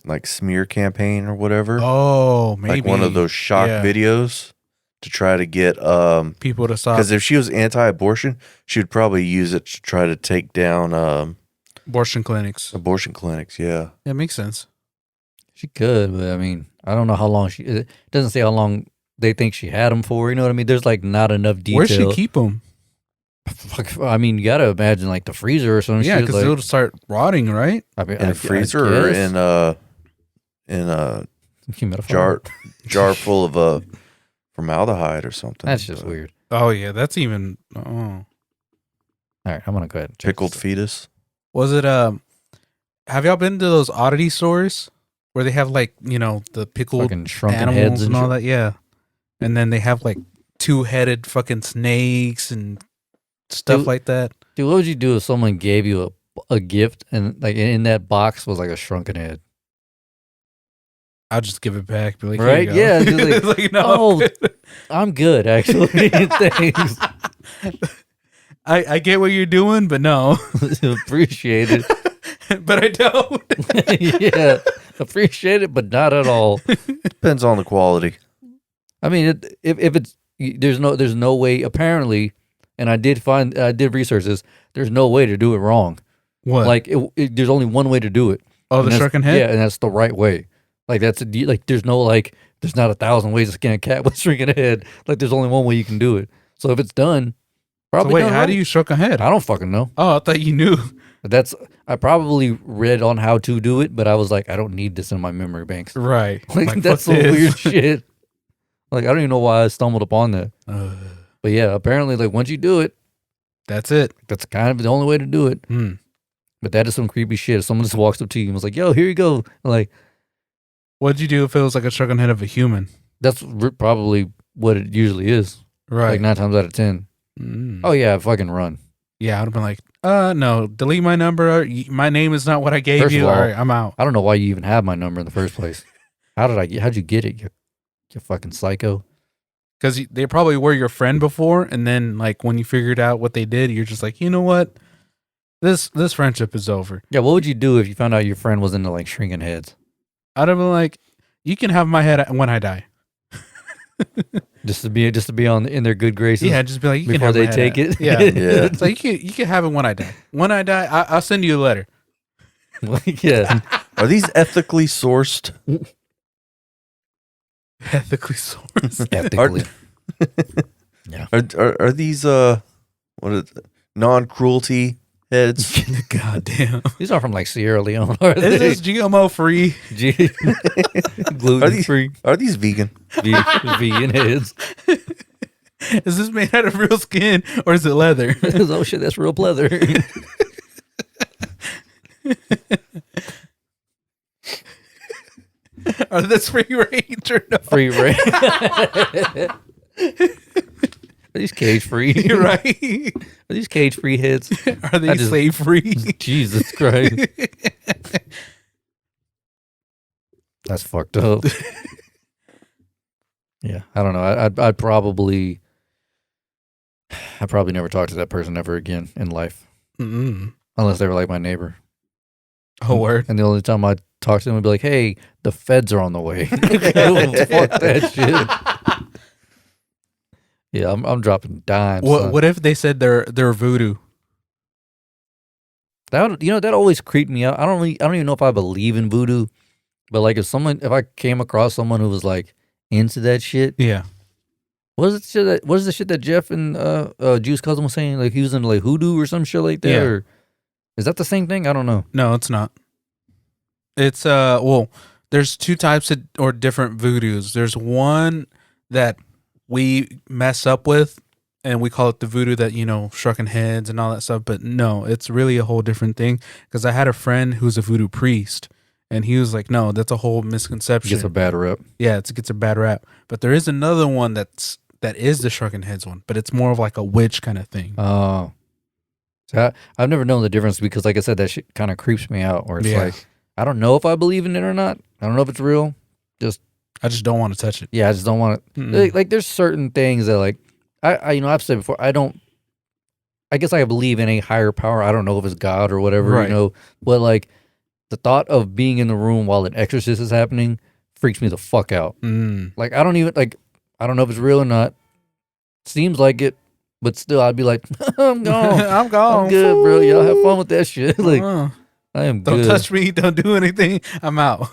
like smear campaign or whatever. Oh, maybe like one of those shock Yeah. videos to try to get people to stop because if she was anti-abortion, she would probably use it to try to take down abortion clinics. abortion clinics. Yeah, Yeah, makes sense. She could, but I mean, I don't know how long it doesn't say how long they think she had them for. You know what I mean? There's like not enough detail. Where'd she keep them? I mean, you got to imagine like the freezer or some Yeah, shit. because Like, it'll start rotting, right? I mean, in a freezer or in a jar full of formaldehyde or something. That's just But weird. Oh yeah, that's even. Oh, All right, I'm gonna go ahead and check pickled this. fetus. was it? Have y'all been to those oddity stores where they have like the pickled Fucking shrunken animals heads and all shit. that? Yeah, and then they have like 2-headed fucking snakes and stuff Dude. like that. Dude, what would you do if someone gave you a gift and like in that box was like a shrunken head? I'll just give it back. Be like, here Right? you go. Yeah. Just like, It's like, no, oh, I'm good, actually. Thanks. I get what you're doing, but no. Appreciate it. But I don't. Yeah. Appreciate it, but not at all. Depends on the quality. I mean, if it's there's no way apparently, and I did research this. There's no way to do it wrong. What? Like there's only one way to do it. Oh, And the that's- shrunken head? Yeah, and that's the right way. Like there's not 1,000 ways to skin a cat with shrinking a head. Like there's only one way you can do it. So if it's done, So probably wait, done how right. do you shrunk a head? I don't fucking know. Oh, I thought you knew. But I probably read on how to do it, but I was like, I don't need this in my memory banks. Right. Like that's fuck some this. weird shit. Like I don't even know why I stumbled upon that. Uh, But yeah, apparently like once you do it, that's it. that's kind of the only way to do it. Hmm. But that is some creepy shit. If someone just walks up to you and was like, yo, here you go. Like What'd you do if it was like a shrunken head of a human? that's probably what it usually is. Right. Like 9 times out of 10. Mm. Oh yeah, fucking run. Yeah, I'd have been like, no, delete my number. My name is not what I gave First of you. all- All right, I'm out. I don't know why you even have my number in the first place. How'd you get it? You fucking psycho. Because they probably were your friend before, and then like when you figured out what they did, you're just like, you know what, this friendship is over. Yeah, what would you do if you found out your friend was into like shrinking heads? I'd have been like, you can have my head when I die. Just to be in their good graces. Yeah, just be like, you can Before have my they head take out. it? Yeah, Yeah. It's like you can have it when I die. When I die, I'll send you a letter. Like, yeah. Are these ethically sourced? Ethically sourced. Ethically. Are these what is it? Non-cruelty heads? God damn. These are from like Sierra Leone. Are Is they? this GMO free? Gluten free Are these vegan? vegan heads. Is this made out of real skin or is it leather? Oh shit, that's real pleather. Are this free range or no? Free range. Are these cage free? You're right. Are these cage free heads? Are they just- slave free? Jesus Christ. That's fucked up. Yeah, I don't know. I'd probably never talk to that person ever again in life, Mm-mm. unless they were like my neighbor. Oh, word. And the only time I talk to them would be like, "Hey, the feds are on the way." Fuck that shit. Yeah, I'm dropping dimes. son. What if they said they're voodoo? That always creeped me out. I don't even know if I believe in voodoo, but like if I came across someone who was like into that shit, Yeah. what is the shit that Jeff and Juice Cousin was saying? Like he was into like hoodoo or some shit like that. Yeah. Or is that the same thing? I don't know. No, it's not. It's well, there's two types of or different voodoos. There's one that we mess up with and we call it the voodoo that, shrunken heads and all that stuff. But no, it's really a whole different thing. Because I had a friend who's a voodoo priest and he was like, no, that's a whole misconception. Gets a bad rep. Yeah, it gets a bad rap. But there is another one that is the shrunken heads one, but it's more of like a witch kind of thing. Oh, so I've never known the difference because, like I said, that shit kind of creeps me out. Where it's Yeah. like I don't know if I believe in it or not. I don't know if it's real. I just don't want to touch it. Yeah, I just don't want to. Mm-mm. Like, there's certain things that like I've said before. I guess I believe in a higher power. I don't know if it's God or whatever, Right. But like the thought of being in the room while an exorcist is happening freaks me the fuck out. Mm. Like I don't know if it's real or not. Seems like it, but still I'd be like, I'm gone. I'm gone. I'm good, bro. Y'all have fun with that shit. Like I am Don't good. touch me. Don't do anything. I'm out.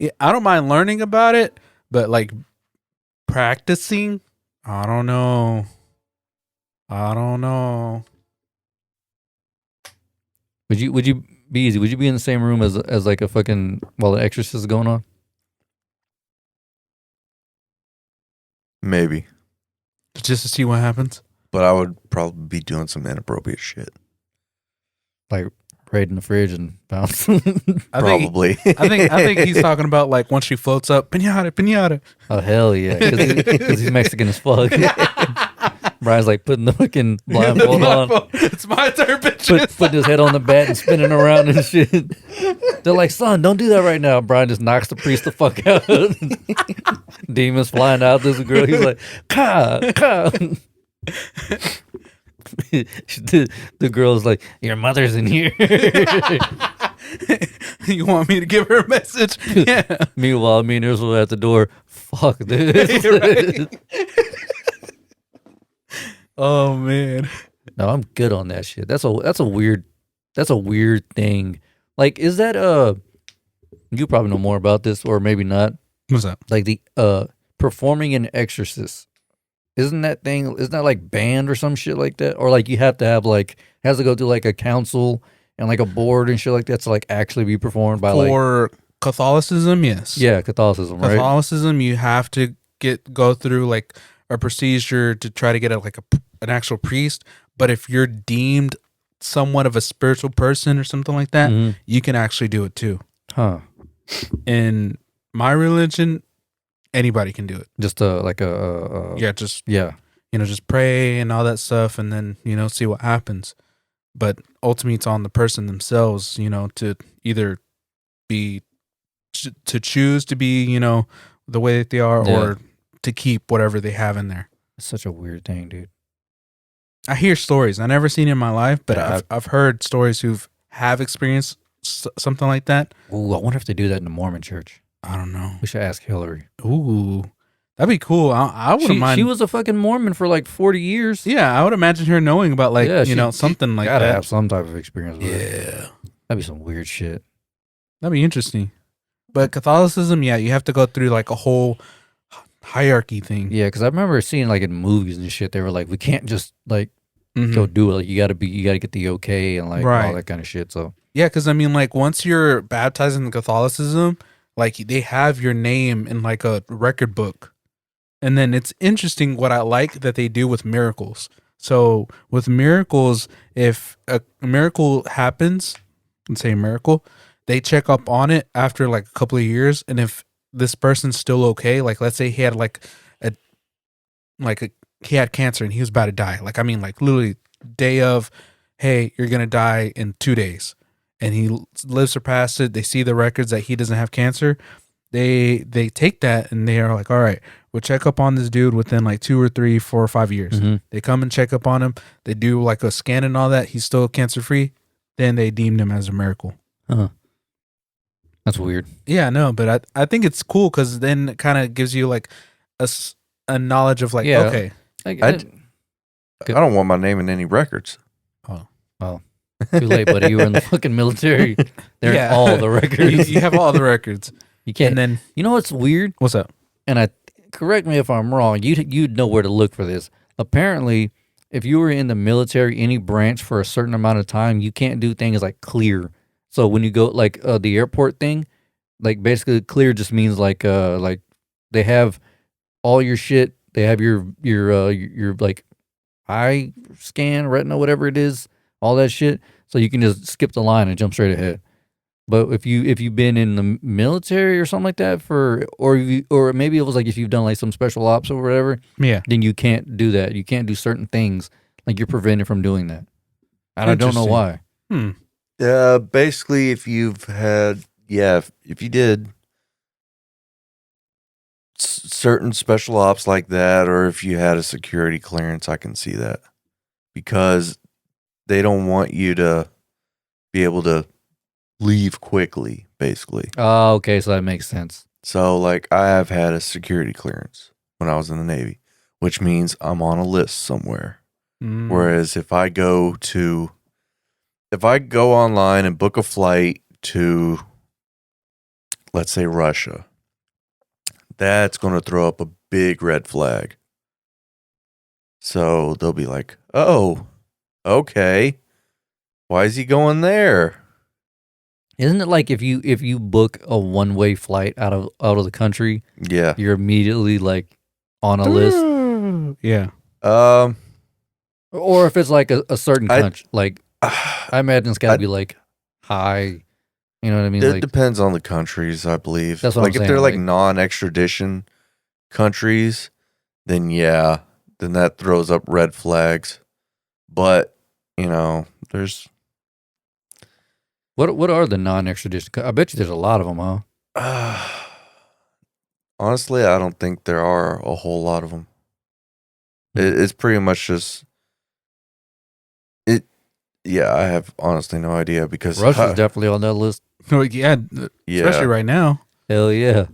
Yeah, I don't mind learning about it, but like practicing, I don't know. Would you be easy? Would you be in the same room as like a fucking while the exorcist is going on? Maybe. Just to see what happens. But I would probably be doing some inappropriate shit. Like raiding the fridge and bounce. Probably. I think he's talking about like once she floats up, pinata. Oh hell yeah, because he's Mexican as fuck. Brian's like putting the fucking blindfold on, It's my turn, bitches. putting his head on the bat and spinning around and shit. They're like, son, don't do that right now. Brian just knocks the priest the fuck out. Demons flying out. There's a girl. He's like, ka, ka. The girl's like, your mother's in here. You want me to give her a message? Yeah. Meanwhile, me and Ursula are at the door. Fuck this. Right. Oh man. No, I'm good on that shit. That's a weird thing. Like, is that you probably know more about this, or maybe not. What's that? Like the performing an exorcist. Isn't that like banned or some shit like that? Or like you have to have like has to go through like a council and like a board and shit like that to like actually be performed by For Catholicism, yes. yeah, Catholicism, right? Catholicism, you have to go through like a procedure to try to get an actual priest. But if you're deemed somewhat of a spiritual person or something like that, Mhm. you can actually do it too. Huh. In my religion, anybody can do it. Just like a Yeah, just yeah. just pray and all that stuff, and then see what happens. But ultimately, it's on the person themselves, to either be to choose to be, the way that they are, Yeah. or to keep whatever they have in there. It's such a weird thing, dude. I hear stories. I never seen it in my life, but Yeah, I've heard stories have experienced something like that. Ooh, I wonder if they do that in the Mormon church. I don't know. We should ask Hillary. Ooh, that'd be cool. I wouldn't mind. She was a fucking Mormon for like 40 years. Yeah, I would imagine her knowing about something like gotta that. have some type of experience with it. Yeah, That'd be some weird shit. that'd be interesting. But Catholicism, yeah, you have to go through like a whole hierarchy thing. Yeah, because I remember seeing like in movies and shit, they were like, we can't just like Mhm. go do it. Like you gotta get the okay and like all Right. that kind of shit. So Yeah, because I mean, like once you're baptized in Catholicism, like they have your name in like a record book. And then it's interesting what I like that they do with miracles. So with miracles, if a miracle happens, let's say a miracle, they check up on it after like a couple of years. And if this person's still okay, like let's say he had he had cancer and he was about to die. Like, I mean, like literally day of, hey, you're going to die in 2 days. And he lives past it. They see the records that he doesn't have cancer. They take that and they are like, all right, we'll check up on this dude within like 2 or 3, 4 or 5 years. Mhm. They come and check up on him. They do like a scan and all that. He's still cancer free. Then they deemed him as a miracle. that's weird. Yeah, no, but I think it's cool because then it kind of gives you like a knowledge of like, Yeah. okay, Like, I don't want my name in any records. too late, buddy. You were in the fucking military. They're Yeah. in all the records. you have all the records. You can't. And then You know what's weird? what's up? And I correct me if I'm wrong. You'd know where to look for this. Apparently, if you were in the military, any branch for a certain amount of time, you can't do things like clear. So when you go like the airport thing, like basically clear just means like they have all your shit. They have your like eye scan, retina, whatever it is, all that shit. So you can just skip the line and jump straight ahead. But if you've been in the military or something like that or maybe it was like if you've done like some special ops or whatever, Yeah. then you can't do that. You can't do certain things. Like you're prevented from doing that. And I don't know Interesting. why. Basically, if you've had, if you did certain special ops like that, or if you had a security clearance, I can see that because they don't want you to be able to leave quickly, basically. Oh, okay, so that makes sense. So, like, I have had a security clearance when I was in the Navy, which means I'm on a list somewhere. Mm. Whereas if I go online and book a flight to, let's say, Russia, that's going to throw up a big red flag. So they'll be like, oh, okay. Why is he going there? Isn't it like if you book a one-way flight out of the country, Yeah. you're immediately like on a list? Yeah. Or if it's like a certain I- country, like I imagine it's got to be like high. You know what I mean? It Like depends on the countries, I believe. That's what like I'm if they're saying, like like- non-extradition countries, then yeah, then that throws up red flags. But, there's What are the non-extradition? I bet you there's a lot of them, huh? honestly, I don't think there are a whole lot of them. It's pretty much just it. Yeah, I have honestly no idea because Russia's definitely on that list. Yeah, especially right now. Hell yeah.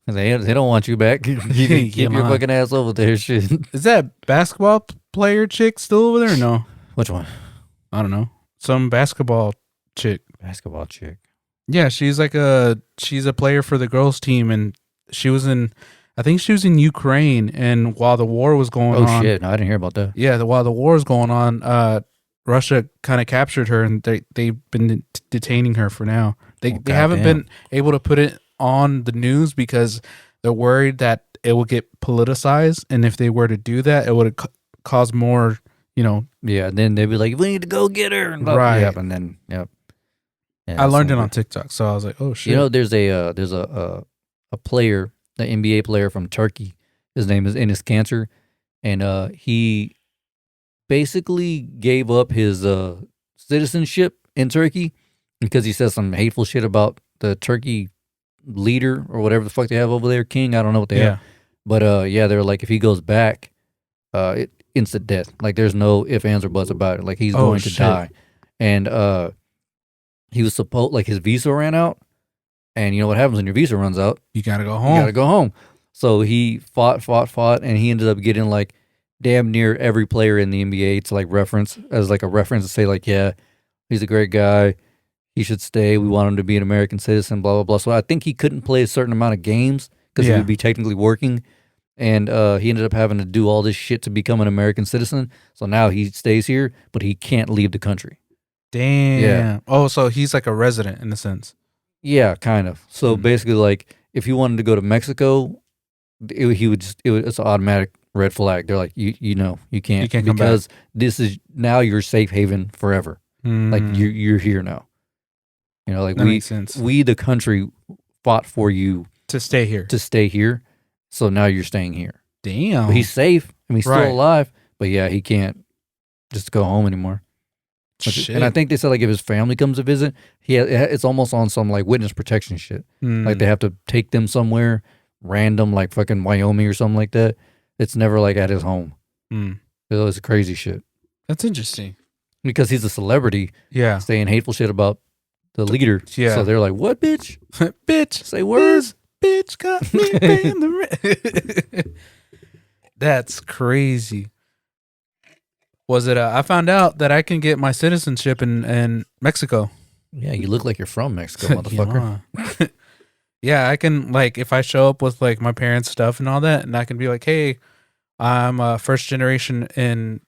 They don't want you back. You can keep your fucking ass over there. Shit. Is that basketball player chick still over there or no? Which one? I don't know. Some basketball chick. Basketball chick. Yeah, she's a player for the girls team, and I think she was in Ukraine, and while the war was going on. Oh shit, no, I didn't hear about that. Yeah, while the war was going on, Russia kind of captured her, and they've been detaining her for now. They haven't been able to put it on the news because they're worried that it will get politicized, and if they were to do that, it would cause more, Yeah, and then they'd be like, we need to go get her. And right. Yep, and then, yep. Yeah, I learned it on TikTok, so I was like, oh shit. There's a player, the NBA player from Turkey. His name is Enes Kanter, and he basically gave up his citizenship in Turkey because he said some hateful shit about the Turkey leader or whatever the fuck they have over there, king. I don't know what they have, but they're like, if he goes back, instant death. Like there's no ifs, ands, or buts about it. Like he's going to die, and he was supposed, like, his visa ran out, and you know what happens when your visa runs out? You gotta go home. You gotta go home. So he fought, and he ended up getting like damn near every player in the NBA to like reference as like a reference to say like, yeah, he's a great guy. He should stay. We want him to be an American citizen, blah, blah, blah. So I think he couldn't play a certain amount of games because he would be technically working. And he ended up having to do all this shit to become an American citizen. So now he stays here, but he can't leave the country. Damn. Yeah. Oh, so he's like a resident in a sense. Yeah, kind of. So basically, like, if he wanted to go to Mexico, it's an automatic red flag. They're like, you can't come because this is now your safe haven forever. Like you're here now. Like that makes sense. We the country fought for you to stay here. So now you're staying here. Damn. But he's safe. I mean, he's still alive. But yeah, he can't just go home anymore. Shit. And I think they said like if his family comes to visit, it's almost on some like witness protection shit. Like they have to take them somewhere random, like fucking Wyoming or something like that. It's never like at his home. It's crazy shit. That's interesting. Because he's a celebrity. Yeah. Saying hateful shit about the leader. Yeah. So they're like, what, bitch? Bitch. Say words. Bitch got me paying the rent. That's crazy. Was it? I found out that I can get my citizenship in Mexico. Yeah, you look like you're from Mexico, motherfucker. Yeah, I can, like, if I show up with like my parents' stuff and all that, and I can be like, hey, I'm first generation in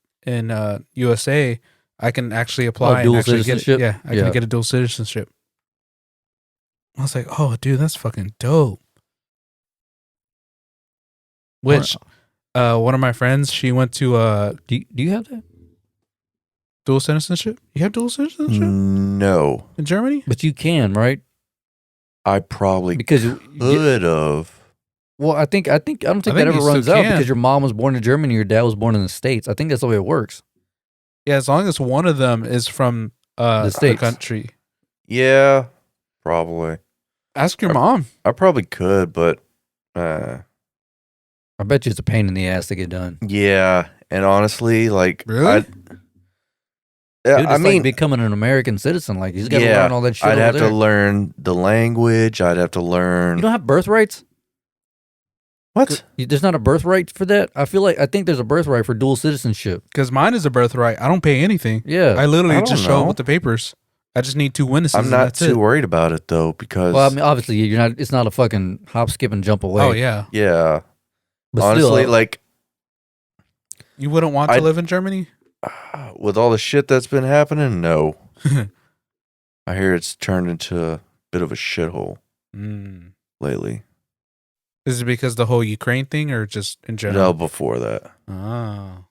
USA. I can actually apply dual and actually citizenship? get it. I can get a dual citizenship. I was like, oh, dude, that's fucking dope. Which, one of my friends, she went to Do you have that? Dual citizenship? You have dual citizenship No, in Germany? But you can, right? I probably Because could have. Well, I don't think that ever you runs still out can. because your mom was born in Germany, your dad was born in the States. I think that's the way it works. Yeah, as long as one of them is from The States. country. Yeah, probably. Ask your mom. I probably could, but I bet you it's a pain in the ass to get done. yeah. And honestly, like, Really? Dude, I it's mean, like becoming an American citizen. Like, he's got to learn all that shit. I'd over have there. to learn the language. I'd have to learn. You don't have birthrights? What? There's not a birthright for that? I think there's a birthright for dual citizenship. Because mine is a birthright. I don't pay anything. Yeah. I literally I just don't show up know. with the papers. I just need 2 witnesses. I'm and not that's too it. worried about it though, because Well, I mean, obviously, you're not. It's not a fucking hop, skip, and jump away. Oh, yeah. yeah. But Honestly, still, like, You wouldn't want to live in Germany? with all the shit that's been happening, no. I hear it's turned into a bit of a shithole lately. Is it because the whole Ukraine thing or just in No, general? before that. Oh.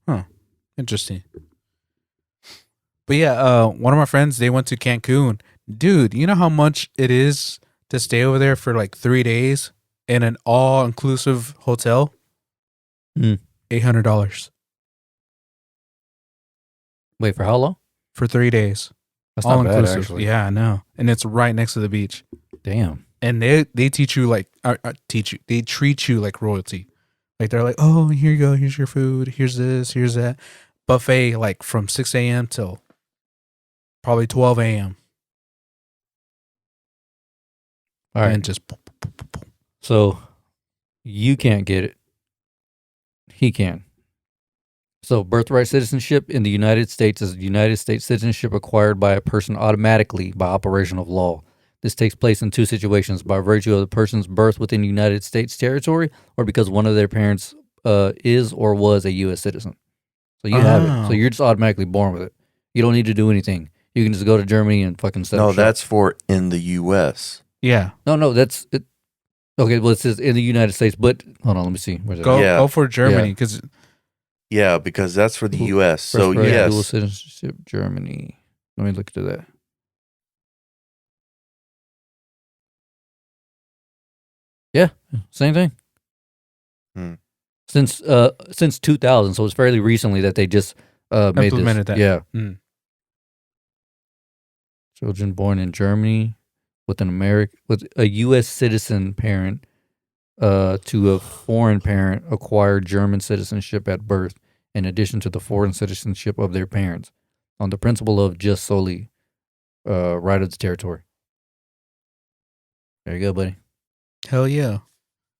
Huh. Interesting. But yeah, one of my friends, they went to Cancun. Dude, you know how much it is to stay over there for like 3 days in an all-inclusive hotel? $800 Wait, for how long? for 3 days. That's All not bad, inclusive. actually. Yeah, I know. And it's right next to the beach. Damn. And they teach you like they treat you like royalty. Like they're like, oh, here you go, here's your food, here's this, here's that. Buffet like from 6 a.m. till probably 12 a.m. All right. And just boom, boom, boom, boom. So you can't get it. He can. So birthright citizenship in the United States is United States citizenship acquired by a person automatically by operation of law. This takes place in two situations: by virtue of the person's birth within United States territory, or because one of their parents is or was a U.S. citizen. So you have it. Oh. So you're just automatically born with it. You don't need to do anything. You can just go to Germany and fucking set No, up shop. that's for in the U.S. Yeah. No, that's it. Okay, well, it says in the United States, but hold on, let me see. Where's that? Go for Germany because Yeah, because that's for the Who- U.S. So Birthright, yes, dual citizenship, Germany. Let me look into that. Yeah, same thing. Hmm. Since 2000, so it's fairly recently that they just made this. implemented that. Yeah, Mm. children born in Germany with a U.S. citizen parent to a foreign parent acquire German citizenship at birth, in addition to the foreign citizenship of their parents, on the principle of just solely right of the territory. There you go, buddy. Hell yeah.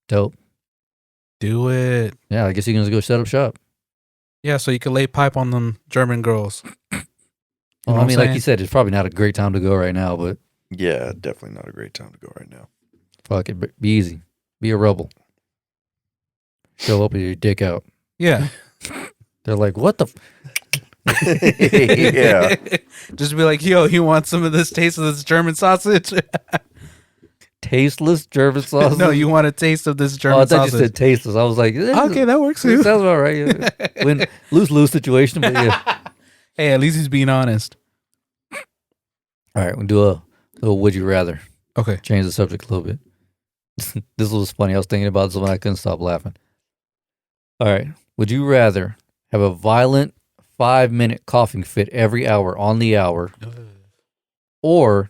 Dope. Do it. Yeah, I guess you can just go set up shop. Yeah, so you can lay pipe on them German girls. Well, know I what mean, I'm like saying? you said, it's probably not a great time to go right now, but yeah, definitely not a great time to go right now. fuck it, be easy. Be a rebel. Show up with your dick out. Yeah. They're like, what the? Yeah. Just be like, yo, you want some of this taste of this German sausage? Tasteless German sausage? No, you want a taste of this Oh, German I thought sausage. you said tasteless. I was like, Okay, that works it too. sounds about right. Yeah. When lose situation, but yeah. Hey, at least he's being honest. All right, we'll do a little would you rather. Okay. Change the subject a little bit. This was funny. I was thinking about this when I couldn't stop laughing. All right. Would you rather have a violent 5-minute coughing fit every hour on the hour, or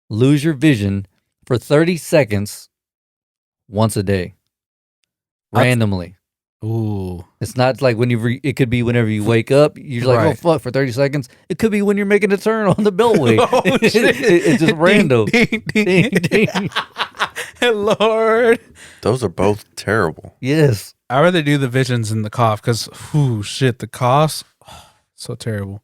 lose your vision for 30 seconds once a day, randomly? Ooh. It's not like when it could be whenever you wake up. You're like, oh Right. fuck, for 30 seconds. It could be when you're making a turn on the beltway. Oh, shit. It's just random. Ding, ding, Ding, ding. ding. Lord. Those are both terrible. Yes. I'd rather do the visions and the cough because, shit, the coughs, so terrible.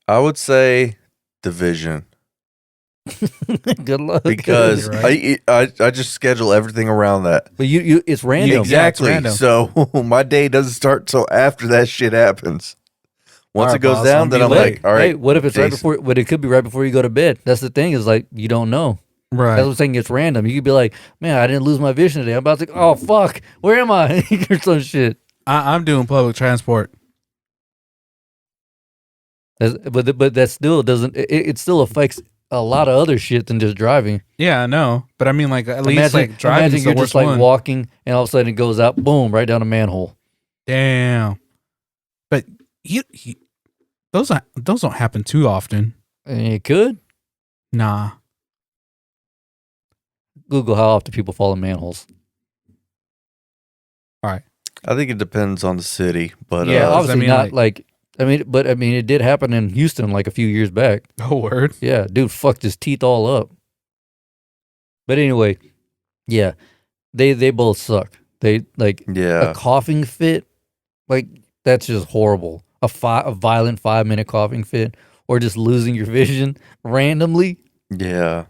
I would say division Good luck. because You're right. I just schedule everything around that. But you it's random. Exactly. random. So my day doesn't start till after that shit happens. Once All it right, goes boss, down, I'm then be I'm late. like, all right. Hey, what if it's right Jason. before? But it could be right before you go to bed. That's the thing. Is like you don't know. Right. That's what I'm saying. It's random. You could be like, man, I didn't lose my vision today. I'm about to. Oh fuck, where am I? Or some shit. I'm doing public transport. But that still doesn't. It still affects a lot of other shit than just driving. Yeah, I know. But I mean, like, at least, like, driving imagine is you're the just worst like one. walking, and all of a sudden it goes out, boom, right down a manhole. Damn. But those don't happen too often. And it could. Nah. Google how often people fall in manholes. I think it depends on the city, but Yeah, I obviously mean, not like. I mean, it did happen in Houston like a few years back. Oh, word. Yeah, dude fucked his teeth all up. But anyway, yeah, they both suck. They like yeah, a coughing fit, like that's just horrible. A violent 5-minute coughing fit, or just losing your vision randomly. yeah.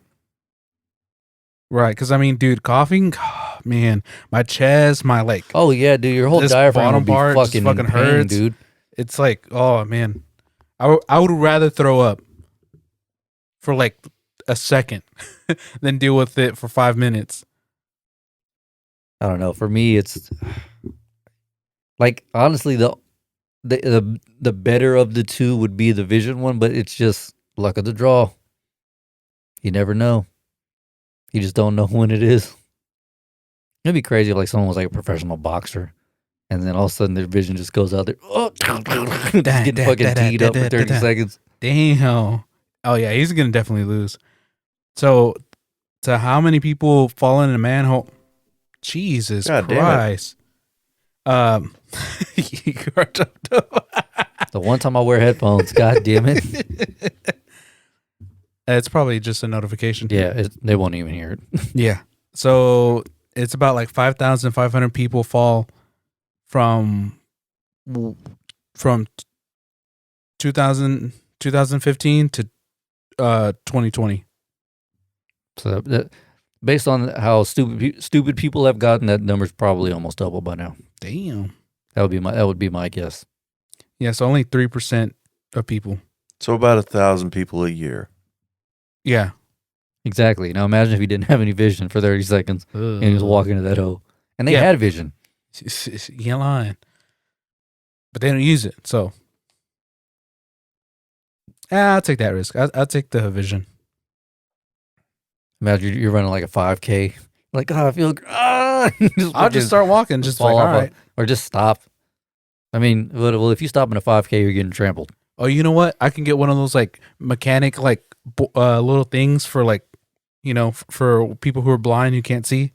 Right. Because, I mean, dude, coughing, man, my chest, my, like, Oh yeah, dude, your whole This diaphragm bottom would be part just fucking, fucking in pain, hurts. dude. it's like, oh, man. I would rather throw up for, like, a second than deal with it for 5 minutes. I don't know. For me, it's like honestly the better of the two would be the vision one, but it's just luck of the draw. You never know. You just don't know when it is. It'd be crazy if like someone was like a professional boxer, and then all of a sudden their vision just goes out there. Oh, just getting fucking teed up for 30 seconds. Damn. Oh yeah, he's gonna definitely lose. So, to how many people fall in a manhole? Jesus God damn it. Christ. You are jumped up. The one time I wear headphones, god damn it. It's probably just a notification. Yeah, they won't even hear it. Yeah. So it's about like 5,500 people fall from 2015 to 2020. So that, based on how stupid people have gotten, that number's probably almost double by now. Damn. That would be my guess. Yeah, so only 3% of people. So about 1,000 people a year. Yeah. Exactly. Now imagine if he didn't have any vision for 30 seconds and he was walking into that hole. And they Yeah. had vision. You're lying. But they don't use it, so. I'll take that risk. I'll take the vision. Imagine you're running like a 5K. Like, oh, I feel. I'll just start walking. Just fall like, all off right. or just stop. I mean, well, if you stop in a 5K, you're getting trampled. Oh, you know what? I can get one of those like mechanic like little things for like, you know, for people who are blind who can't see.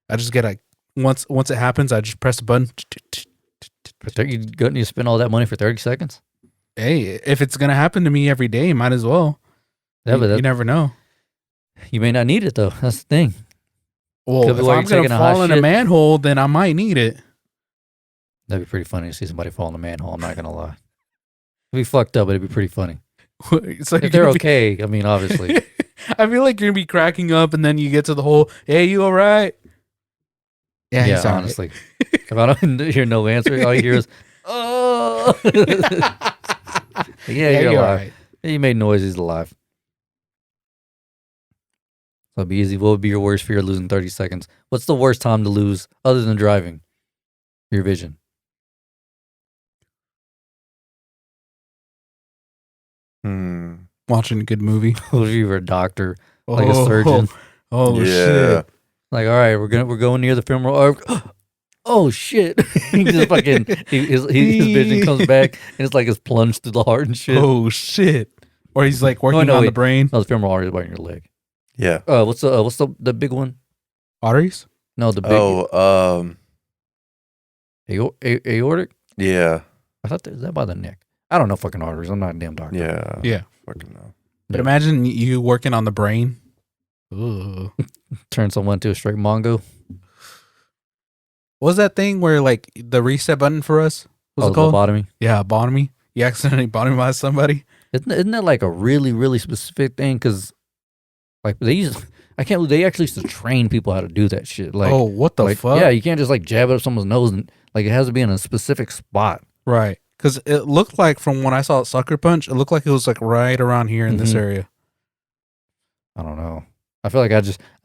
I just get like once it happens, I just press a button. You spend all that money for 30 seconds? Hey, if it's gonna happen to me every day, might as well. Yeah, but you never know. You may not need it though. That's the thing. Well, Could be if while I'm you're gonna taking a hot fall in a shit. manhole, then I might need it. That'd be pretty funny to see somebody fall in a manhole. I'm not gonna lie. It'd be fucked up, but it'd be pretty funny. So If they're okay, I mean, obviously. I feel like you're gonna be cracking up, and then you get to the hole. Hey, you all right? Yeah, he's all right. honestly. If I don't hear no answer, all you hear is, oh. Yeah, you're all alive. right. He made noise. He's alive. So it'd be easy. What would be your worst fear of losing 30 seconds? What's the worst time to lose other than driving? Your vision. Watching a good movie. What if you were a doctor, like a surgeon? Oh Yeah. shit! Like, all right, we're going near the femoral arc. Oh shit! He just fucking his vision comes back and it's like it's plunged through the heart and shit. Oh shit! Or he's like working no, on wait. the brain. No, the femoral artery is right in your leg. Yeah. What's the big one? Arteries? No, the big aortic. Yeah. I thought that was that by the neck. I don't know fucking arteries. I'm not a damn doctor. Yeah. Yeah. Fucking no. But Yeah. imagine you working on the brain. Ooh. Turn someone to a straight Mongo. What was that thing where like the reset button for us? What's it the called? lobotomy. Yeah, botomy. You accidentally botomized somebody. Isn't that like a really, really specific thing? Because like they actually used to train people how to do that shit. Like, oh, what the like, fuck? yeah, you can't just like jab it up someone's nose and like it has to be in a specific spot. Right. Because it looked like from when I saw it Sucker Punch, it looked like it was like right around here in this Mhm. area. I don't know. I feel like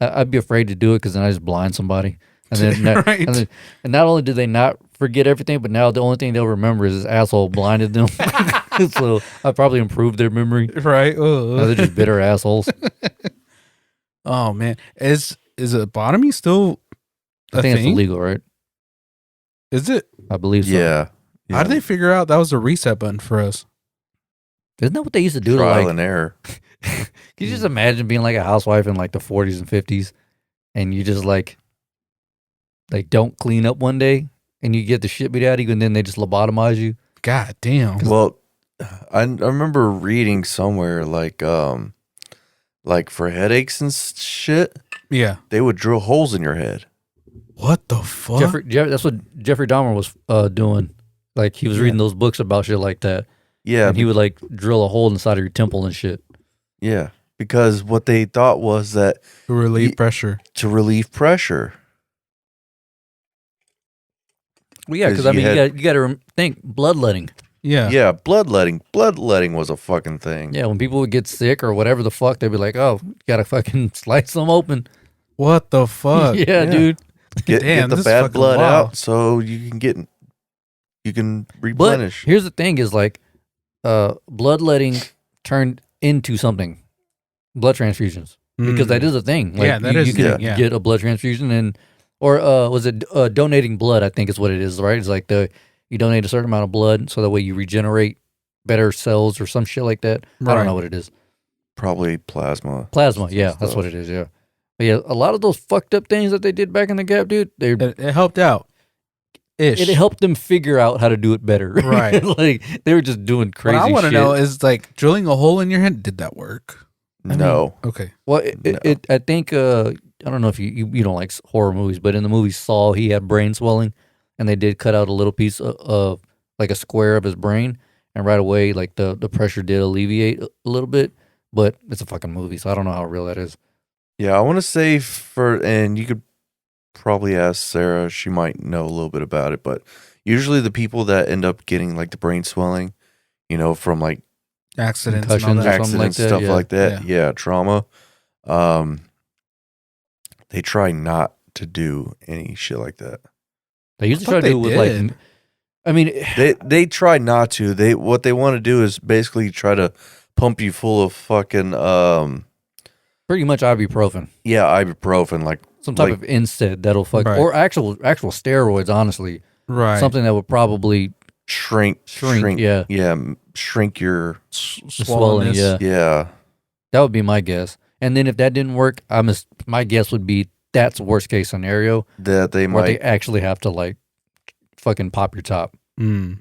I'd be afraid to do it because then I just blind somebody. And then, Right. and not only do they not forget everything, but now the only thing they'll remember is this asshole blinded them. So I probably improved their memory. Right. Now they're just bitter assholes. Oh man, is a botomy still a I think thing? it's illegal, right? Is it? I believe so. Yeah. How did they figure out that was a reset button for us? Isn't that what they used to do? Trial To and error. can you just imagine being like a housewife in like the 40s and 50s and you just like don't clean up one day and you get the shit beat out of you and then they just lobotomize you? God damn. Well, I remember reading somewhere like for headaches and shit, Yeah. they would drill holes in your head. What the fuck? That's what Jeffrey Dahmer was doing. Like he was reading those books about shit like that. Yeah. And he would like drill a hole inside of your temple and shit. Yeah. Because what they thought was that To relieve pressure. to relieve pressure. Well, yeah, because 'Cause I mean, you you got to think bloodletting. Yeah. Yeah, bloodletting. Bloodletting was a fucking thing. Yeah, when people would get sick or whatever the fuck, they'd be like, "Oh, you gotta fucking slice them open." What the fuck? Yeah, dude. Get Damn, the this is bad fucking blood wild. out so you can But replenish. here's the thing: is like, bloodletting turned into something, blood transfusions, because that is a thing. Like, Yeah, that you is a can thing, yeah. get a blood transfusion, and Or was it donating blood? I think is what it is, right? It's like you donate a certain amount of blood, so that way you regenerate better cells or some shit like that. I Right. don't know what it is. Probably plasma. Plasma, yeah, that's what it is. Yeah, but yeah, a lot of those fucked up things that they did back in the Gap, dude. It helped out. Ish. It helped them figure out how to do it better. Right. Like they were just doing crazy What I want to shit. know is like drilling a hole in your head. Did that work? No. Okay. Well, I think I don't know if you don't like horror movies, but in the movie Saw, he had brain swelling, and they did cut out a little piece of like a square of his brain, and right away, like the pressure did alleviate a little bit. But it's a fucking movie, so I don't know how real that is. Yeah, I want to say and you could probably ask Sarah. She might know a little bit about it, but usually the people that end up getting like the brain swelling, from like Accidents, and all Concussions that. or something like accidents, that, stuff yeah. like that. Yeah, trauma. They try not to do any shit like that. They usually I try thought to do it with they like, did. I mean, They try not to. What they want to do is basically try to pump you full of fucking pretty much ibuprofen, ibuprofen, like some type Like- of NSAID that'll fuck, Right. or actual steroids. Honestly, Right. something that would probably shrink, yeah. shrink your swelling. swollenness. Yeah, that would be my guess. And then if that didn't work, my guess would be that's worst case scenario that they where might. they actually have to like fucking pop your top. Mm.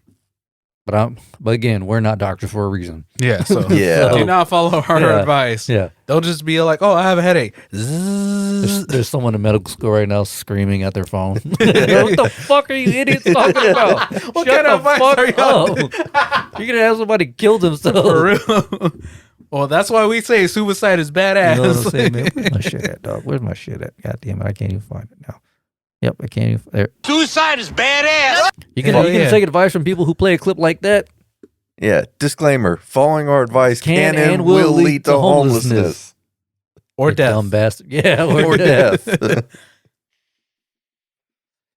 But again, we're not doctors for a reason. Yeah. So Yeah. do not follow our Yeah. advice. Yeah, They'll just be like, "Oh, I have a headache." Zzz. there's someone in medical school right now screaming at their phone. What the fuck are you idiots talking about? What Shut kind of the advice fuck are y'all up. You're gonna have somebody kill themselves. For real. Well, that's why we say suicide is badass. You know what I'm saying, man? Where's my shit at, dog? Where's my shit at? God damn it, I can't even find it now. Yep, I can't even. There. Suicide is badass. You can Hell you can yeah. take advice from people who play a clip like that. Yeah. Disclaimer: following our advice Can can and and will will lead to homelessness Or You death. dumb bastard. Yeah, or death.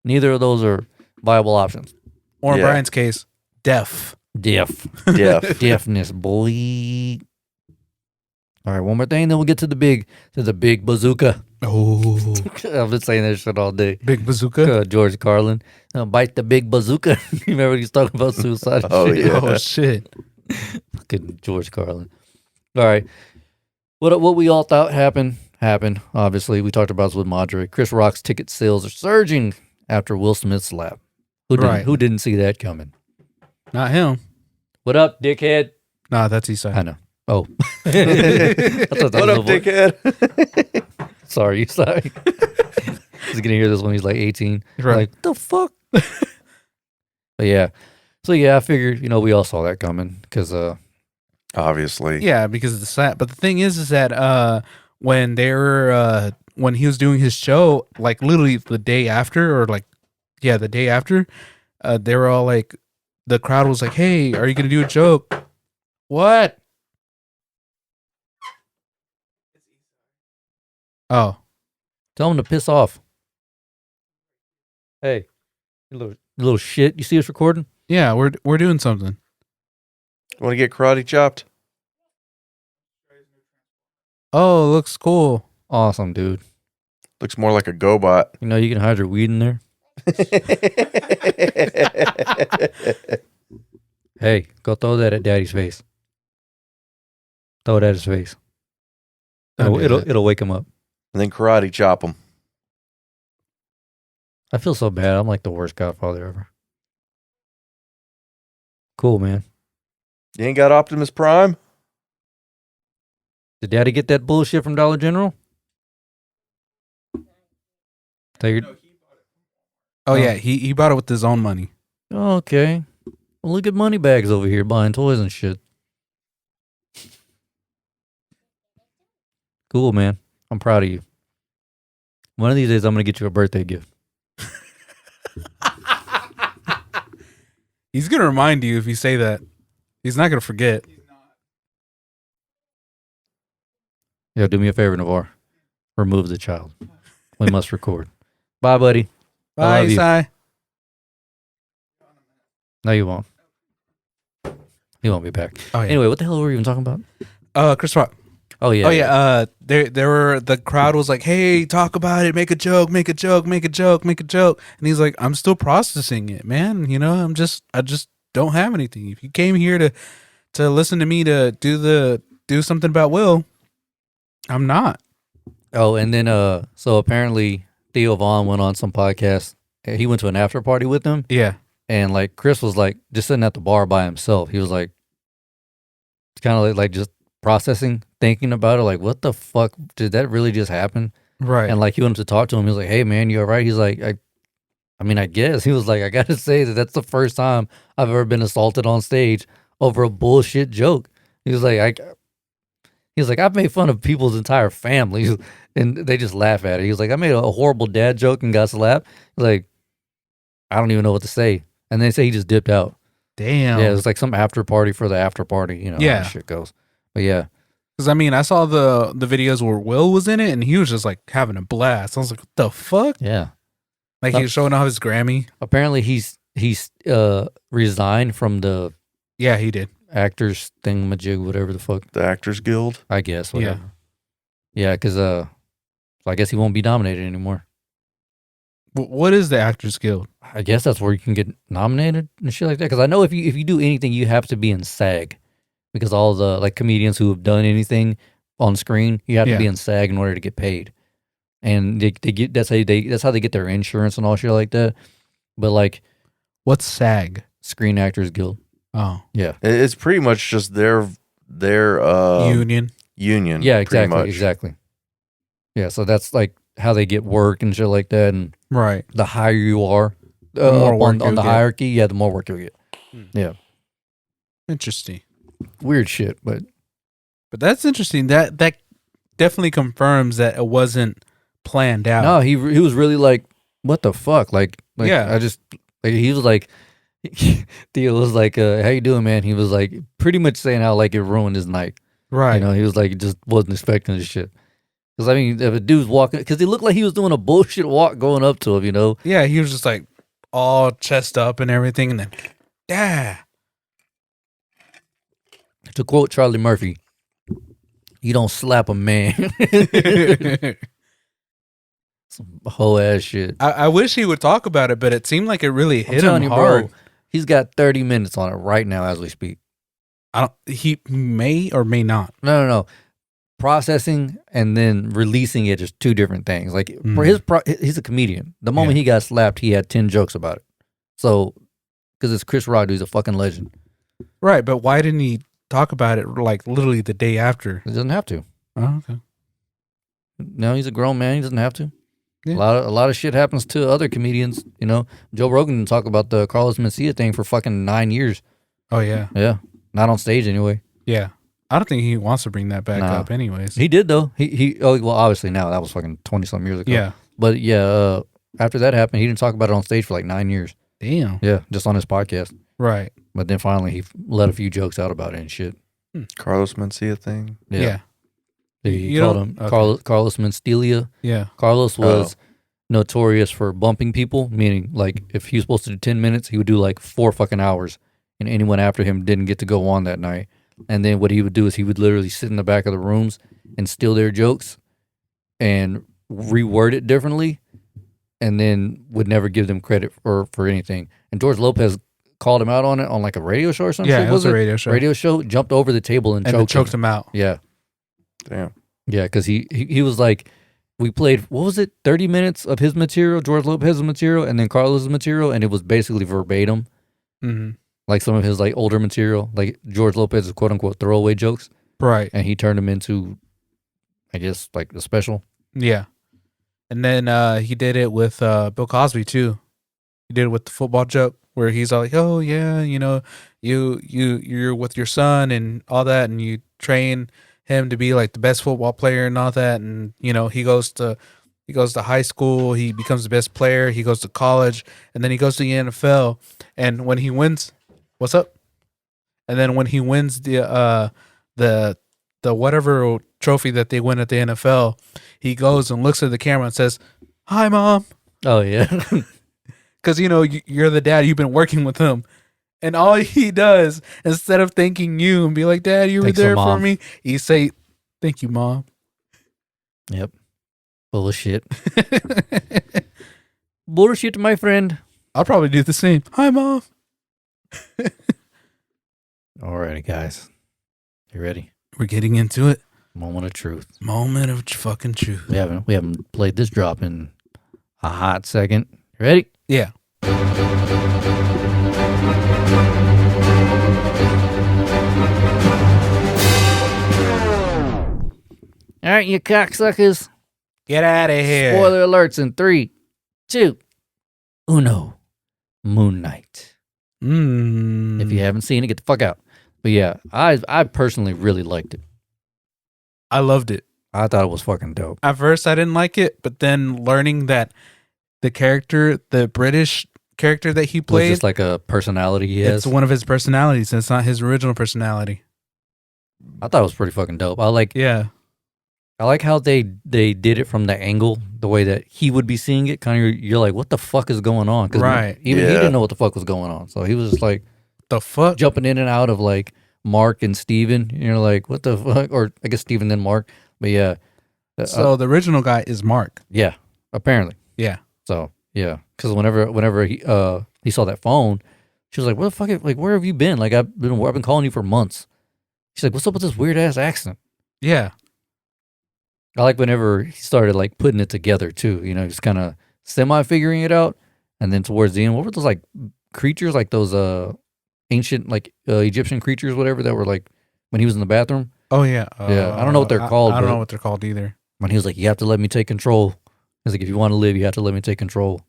Neither of those are viable options. Or in Yeah. Brian's case, deaf. Deaf. Death. Deafness, boy. All right, one more thing, then we'll get to the big bazooka. Oh, I've been saying that shit all day. big bazooka. George Carlin. Bite the big bazooka. You remember he's talking about suicide? and Oh, shit? yeah. Oh shit. Fucking George Carlin. All right. What we all thought happened. Obviously, we talked about this with Madre. Chris Rock's ticket sales are surging after Will Smith's slap. Right. Who didn't see that coming? Not him. What up, dickhead? Nah, that's Eastside. I know. Oh. I thought that What was up, a voice. dickhead? Sorry. He's going to hear this when he's like 18. Right. Like, the fuck? But yeah. So yeah, I figured, we all saw that coming because Obviously. Yeah, because of the slap. But the thing is that when they were when he was doing his show, like literally the day after, or like the day after, they were all like, the crowd was like, "Hey, are you gonna do a joke?" What? Oh, tell him to piss off. Hey, you little shit. You see us recording? yeah, we're doing something. Want to get karate chopped? Oh, looks cool. Awesome, dude. Looks more like a GoBot. You can hide your weed in there. Hey, go throw that at Daddy's face. Throw it at his face. Don't do that. It'll wake him up. And then karate chop him. I feel so bad. I'm like the worst godfather ever. Cool, man. You ain't got Optimus Prime? Did Daddy get that bullshit from Dollar General? Oh yeah, he bought it with his own money. Oh, okay. Well, look at money bags over here buying toys and shit. Cool, man. I'm proud of you. One of these days, I'm going to get you a birthday gift. He's gonna remind you if you say that. He's not gonna forget. Yeah, do me a favor, Navar. Remove the child. We must record. Bye, buddy. I Bye, love you. Sai. No, you won't. He won't be back. Oh yeah. Anyway, what the hell were we even talking about? Chris Rock. Oh yeah. Oh yeah, there were the crowd was like, "Hey, talk about it, make a joke, make a joke, make a joke, make a joke," and he's like, "I'm still processing it, man. You know, I just don't have anything. If you came here to listen to me to do something about Will, I'm not." Oh, and then so apparently Theo Vaughn went on some podcast. He went to an after party with them, Yeah, and like Chris was like just sitting at the bar by himself. He was like, kind of like just processing, thinking about it, like, what the fuck did that really just happen? right. And like he went to talk to him. He was like, "Hey man, you all right?" He's like, I mean, I guess." He was like, "I gotta say that's the first time I've ever been assaulted on stage over a bullshit joke." He was like, "I've made fun of people's entire families, and they just laugh at it." He was like, "I made a horrible dad joke and got slapped." He's like, "I don't even know what to say." And they say he just dipped out. Damn. Yeah, it was like some after party for the after party. You know how Yeah. that shit goes. But yeah, Because I mean, I saw the videos where Will was in it, and he was just like having a blast. I was like, "What the fuck?" yeah. Like he was showing off his Grammy. Apparently he's resigned from the Yeah, he did. actors thingamajig, whatever the fuck. The Actors Guild. I guess, whatever. Yeah, because I guess he won't be nominated anymore. What is the Actors Guild? I guess that's where you can get nominated and shit like that. Because I know if you do anything, you have to be in SAG. Because all the like comedians who have done anything on screen, you have to be in SAG in order to get paid. And they get that's how they get their insurance and all shit like that. But like, What's SAG? Screen Actors Guild. Oh, Yeah. It's pretty much just their union. union. Yeah, pretty exactly. much. Exactly. Yeah, so that's like how they get work and shit like that. And Right. the higher you are The more work on you'll the get. hierarchy, yeah, the more work you'll get. Yeah. Interesting. Weird shit, but But that's interesting. That definitely confirms that it wasn't planned out. no, he was really like, what the fuck? Like Yeah. I just like he was like Theo was like, how you doing, man? He was like pretty much saying how like it ruined his night. Right. You know, he was like just wasn't expecting this shit. Because I mean, if a dude's walking, because he looked like he was doing a bullshit walk going up to him, you know. Yeah, he was just like all chest up and everything, and then To quote Charlie Murphy, "You don't slap a man." Some whole ass shit. I wish he would talk about it, but it seemed like it really I'm hit telling him you, hard. bro. He's got 30 minutes on it right now as we speak. He may or may not. No. Processing and then releasing it is two different things. Like for he's a comedian. The moment he got slapped, he had 10 jokes about it. So, because it's Chris Rock, who's a fucking legend. Right, but why didn't he talk about it like literally the day after? He doesn't have to. Oh, okay. No, he's a grown man. He doesn't have to. Yeah. A lot of shit happens to other comedians. You know, Joe Rogan didn't talk about the Carlos Mencia thing for fucking 9 years. Oh yeah. Yeah, not on stage anyway. Yeah. I don't think he wants to bring that back Nah. up anyways. He did though. He well obviously now that was fucking 20-something years ago. Yeah. But yeah, after that happened, he didn't talk about it on stage for like 9 years. Damn. Yeah, just on his podcast. Right. But then finally he let a few jokes out about it and shit. Carlos Mencia thing. Yeah. He You called don't- him okay. Carlos Menstelia. Yeah. Carlos was notorious for bumping people, meaning like if he was supposed to do 10 minutes, he would do like 4 fucking hours, and anyone after him didn't get to go on that night. And then what he would do is he would literally sit in the back of the rooms and steal their jokes and reword it differently, and then would never give them credit for anything. And George Lopez called him out on it on like a radio show or something. Yeah, it was a radio show. Radio show, jumped over the table and And then choked choked him out. Yeah. Damn. Yeah, because he was like, we played, what was it, 30 minutes of his material, George Lopez's material, and then Carlos's material, and it was basically verbatim, Mm-hmm. like some of his like older material, like George Lopez's quote unquote throwaway jokes, Right. and he turned them into, I guess, like a special. Yeah. And then he did it with Bill Cosby too. He did it with the football joke where he's all like, "Oh yeah, you know, you're with your son and all that, and you train him to be like the best football player and all that, and you know he goes to high school, he becomes the best player, he goes to college, and then he goes to the NFL, and when he wins, what's up? And then when he wins the whatever trophy that they win at the NFL, he goes and looks at the camera and says, "Hi, Mom," Oh yeah. because you know you're the dad. You've been working with him, and all he does instead of thanking you and be like, "Dad, you were Thanks to there for Mom. me," he say, Thank you, Mom. Yep. Bullshit. Bullshit, my friend. I'll probably do the same. Hi, Mom. Alrighty, guys. You ready? We're getting into it. Moment of truth. Moment of fucking truth. We haven't played this drop in a hot second. You ready? Yeah. All right, you cocksuckers. Get out of here. Spoiler alerts in 3, 2, 1. Moon Knight. If you haven't seen it, get the fuck out. But yeah, I personally really liked it. I loved it. I thought it was fucking dope. At first, I didn't like it, but then learning that the character, the British character that he It's played, just like a personality he has. it's one of his personalities. And it's not his original personality. I thought it was pretty fucking dope. I like how they did it from the angle, the way that he would be seeing it. Kind of, you're like, what the fuck is going on? 'Cause Right. Even he Yeah. didn't know what the fuck was going on. So he was just like The fuck? jumping in and out of like Mark and Steven. You're like, what the fuck? Or I guess Steven then Mark. But yeah. So the original guy is Mark. Yeah, apparently. Yeah. So yeah, because whenever he saw that phone, she was like, "What the fuck? Like, where have you been? Like, I've been calling you for months." She's like, "What's up with this weird ass accent?" Yeah. I like whenever he started like putting it together too. You know, just kind of semi figuring it out, and then towards the end, what were those like creatures, like those ancient like Egyptian creatures, whatever that were like when he was in the bathroom. Oh, yeah. Yeah, I don't know what they're called, I don't but- know what they're called either. When he was like, "You have to let me take control." He's like, "If you want to live, you have to let me take control."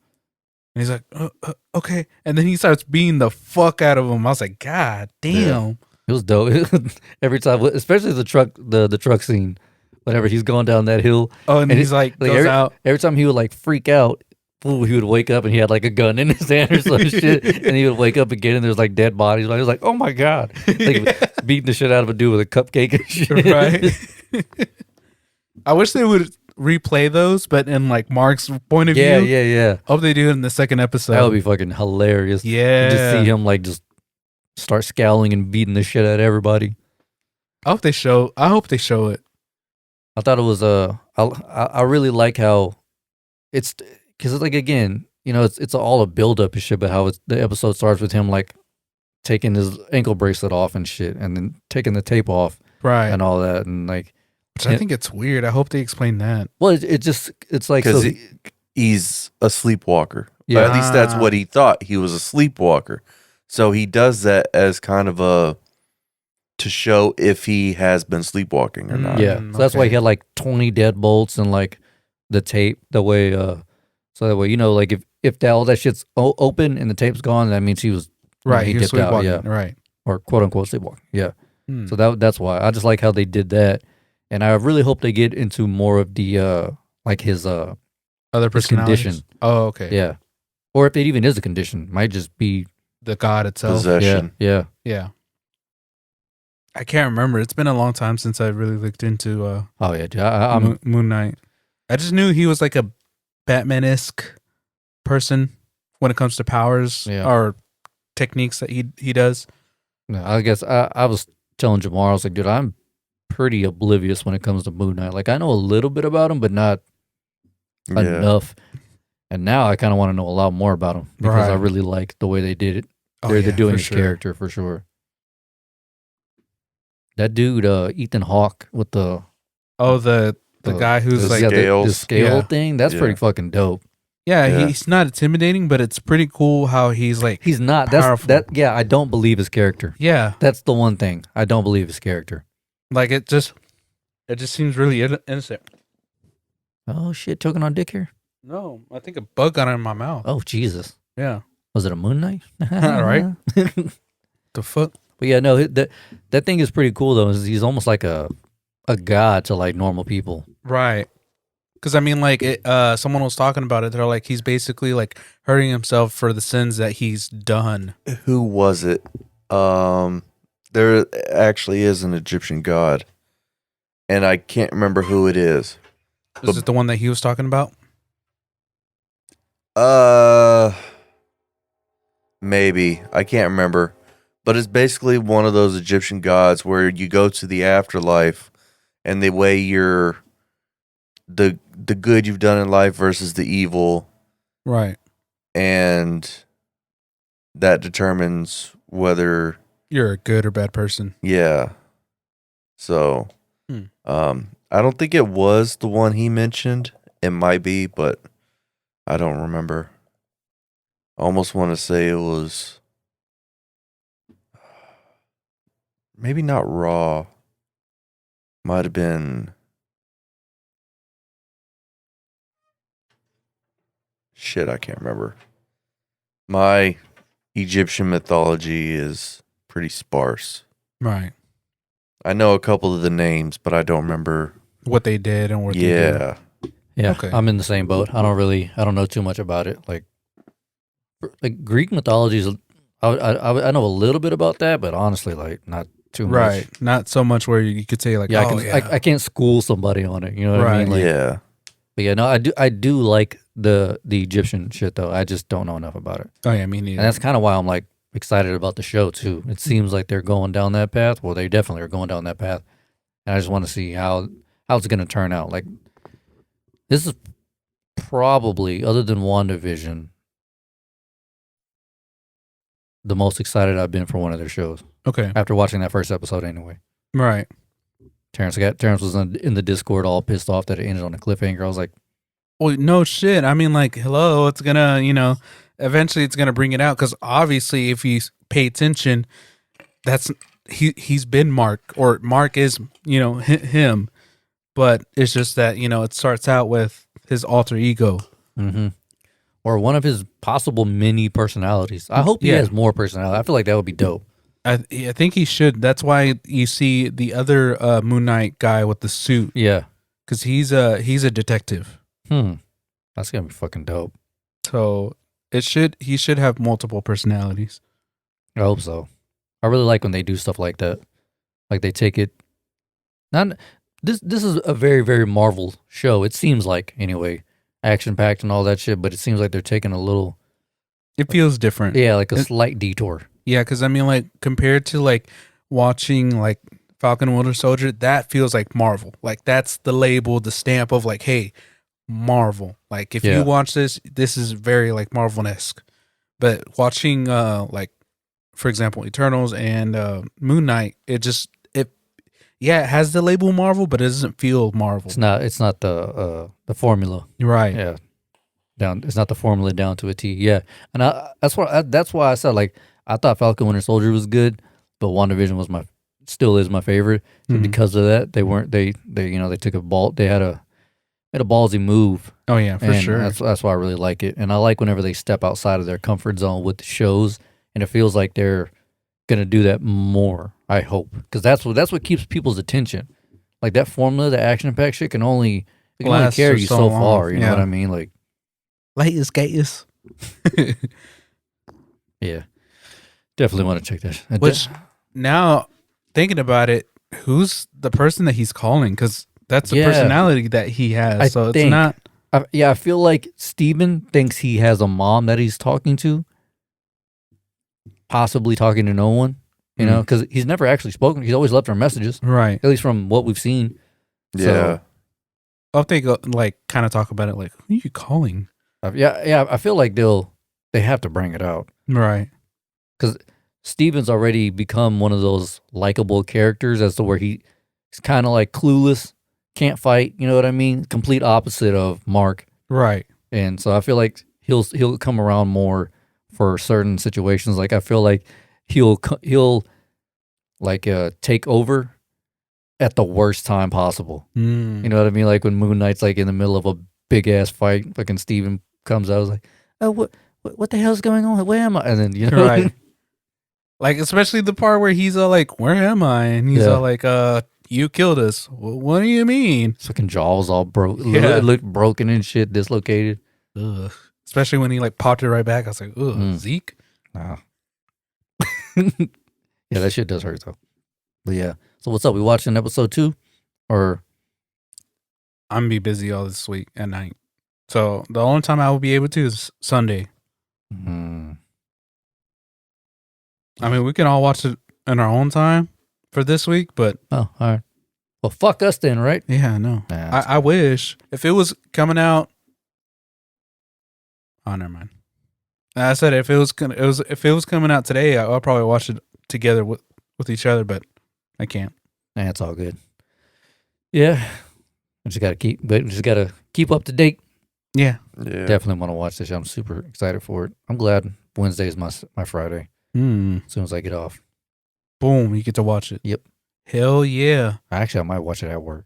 And he's like, okay. And then he starts beating the fuck out of him. I was like, God damn. It was dope. Every time, especially the truck scene, whenever he's going down that hill. Oh, and And he's like, goes every, out. every time he would like freak out, fool, he would wake up and he had like a gun in his hand or some shit. And he would wake up again and there's like dead bodies. He was like, oh my God. Like beating the shit out of a dude with a cupcake and shit. Right. I wish they would replay those, but in like Mark's point of Yeah, view. yeah, yeah. Hope they do it in the second episode. That would be fucking hilarious. Yeah. Just see him like just start scowling and beating the shit out of everybody. I hope they show it. I thought it was I really like how it's because it's like, again, you know, it's all a build up and shit, but how the episode starts with him like taking his ankle bracelet off and shit, and then taking the tape off Right. and all that, and like, Which I think it's weird. I hope they explain that. well, it's like, so Because he's a sleepwalker. Yeah. Or at least that's what he thought. He was a sleepwalker. So he does that as kind of to show if he has been sleepwalking or not. yeah, so that's why he okay. had like 20 deadbolts and like the tape the way so that way, you know, like if all that shit's open and the tape's gone, that means he was Right. he He was dipped out, sleepwalking. Right. or quote unquote sleepwalking. Yeah. Hmm. So that's why I just like how they did that, and I really hope they get into more of the like his Other his personalities. condition. Oh, okay. Yeah, or if it even is a condition, might just be The god itself. Possession. yeah. Yeah. I can't remember. It's been a long time since I really looked into Oh yeah, dude, I'm Moon Knight. I just knew he was like a Batman-esque person when it comes to powers Yeah. or techniques that he does. I guess I was telling Jamar, I was like, dude, I'm pretty oblivious when it comes to Moon Knight. Like, I know a little bit about him, but not Yeah. enough. And now I kind of want to know a lot more about him because I Right. really like the way they did it. Oh, They're yeah, doing for his sure. character for sure. That dude, Ethan Hawke, with the Oh, the The- guy who's the like, the scales. scale Yeah. thing, that's Yeah. pretty fucking dope. Yeah. he's not intimidating, but it's pretty cool how he's like, He's not. Powerful. Yeah, I don't believe his character. yeah, That's the one thing. I don't believe his character. like it just seems really innocent. Oh shit, choking on dick here? No, I think a bug got in my mouth. Oh Jesus. Yeah, Was it a Moon Knight? Right. the fuck. But yeah, no, that thing is pretty cool though. Is he's almost like a god to like normal people. Right. Because I mean, like, someone was talking about it. They're like, he's basically like hurting himself for the sins that he's done. Who was it? There actually is an Egyptian god, and I can't remember who it is. Is it the one that he was talking about? Maybe. I can't remember. But it's basically one of those Egyptian gods where you go to the afterlife and they weigh your the good you've done in life versus the evil, Right. and that determines whether You're a good or bad person. yeah. So, I don't think it was the one he mentioned. It might be, but I don't remember. I almost want to say it was maybe not Raw. Might have been shit, I can't remember. My Egyptian mythology is pretty sparse. Right. I know a couple of the names, but I don't remember. What they did and what they Yeah. Yeah, Okay. I'm in the same boat. I don't know too much about it. Like Greek mythology is, I know a little bit about that, but honestly, like not too do. much. Right. Not so much where you could say like, Yeah, oh, I can't school somebody on it. You know what I mean? Like, Yeah. but yeah, no, I do like the Egyptian shit though. I just don't know enough about it, Oh yeah, me neither. and that's kind of why I'm like excited about the show too. It seems like they're going down that path. Well, they definitely are going down that path, and I just want to see how it's going to turn out. Like, this is probably, other than WandaVision, the most excited I've been for one of their shows Okay. after watching that first episode. Anyway, Right. Terrence was in the Discord all pissed off that it ended on a cliffhanger. I was like, Well, no shit. I mean, like, hello, it's gonna, eventually it's gonna bring it out because obviously, if you pay attention, that's he's been Mark, or Mark is, him, but it's just that it starts out with his alter ego. mm-hmm. Or one of his possible many personalities. I hope he Yeah. has more personality. I feel like that would be dope. I think he should. That's why you see the other Moon Knight guy with the suit, Yeah. because he's a detective. That's gonna be fucking dope. So he should have multiple personalities. I hope so. I really like when they do stuff like that. Like they take it. Not this. This is a very, very Marvel show. It seems like, anyway, action packed and all that shit. But it seems like they're taking a little, It feels different. yeah, like a slight detour. Yeah, because I mean, like, compared to like watching like Falcon and Winter Soldier, that feels like Marvel. Like, that's the label, the stamp of like, hey, Marvel. Like, if Yeah. you watch this is very like Marvel-esque. But watching like, for example, Eternals and Moon Knight, it has the label Marvel, but it doesn't feel Marvel. It's not the formula. Right. Yeah. It's not the formula down to a T. Yeah. And that's why I said, like, I thought Falcon Winter Soldier was good, but WandaVision still is my favorite. So Mhm. because of that, they took they had a ballsy move. Oh yeah, for And sure. That's why I really like it. And I like whenever they step outside of their comfort zone with the shows, and it feels like they're gonna do that more. I hope, because that's what keeps people's attention. Like that formula, the action pack shit can only Lasts carry for you so so long. far. You know Yeah. what I mean? Like, Latest gators. yeah, definitely want to check that. Which now, thinking about it, who's the person that he's calling? Because that's the Yeah. personality that he has. I So it's think- not. I feel like Steven thinks he has a mom that he's talking to, possibly talking to no one. You know, because he's never actually spoken. He's always left her messages, Right. at least from what we've seen. Yeah. I hope they go like kind of talk about it. Like, who are you calling? Yeah. I feel like they have to bring it out. Right. Because Steven's already become one of those likable characters, as to where he's kind of like clueless, can't fight. You know what I mean? Complete opposite of Mark. Right. And so I feel like he'll come around more for certain situations. Like I feel like he'll like take over at the worst time possible. Mm. You know what I mean? Like when Moon Knight's like in the middle of a big ass fight, fucking Steven comes out, I was like, oh, what the hell's going on? Where am I? And then, you know, Right. Like, especially the part where he's all like, where am I? And he's Yeah. all like, you killed us. What do you mean? his fucking jaws all broke. Yeah. It looked broken and shit, dislocated. Ugh. Especially when he like popped it right back. I was like, ugh, Mm. Zeke. Nah. Yeah, that shit does hurt though. But yeah. So what's up? We watching episode 2? Or I'm gonna be busy all this week at night. So the only time I will be able to is Sunday. I mean, we can all watch it in our own time for this week, but oh, all right. Well, fuck us then, right? Yeah, I know. Nah, I wish if it was coming out. Oh, never mind. I said if it was coming out today, I'll probably watch it together with each other, but I can't. nah, it's all good. Yeah, we just gotta keep up to date. Yeah. Yeah. Definitely want to watch this. I'm super excited for it. I'm glad Wednesday is my Friday. Mm. As soon as I get off, Boom, you get to watch it. Yep. Hell yeah. actually I might watch it at work.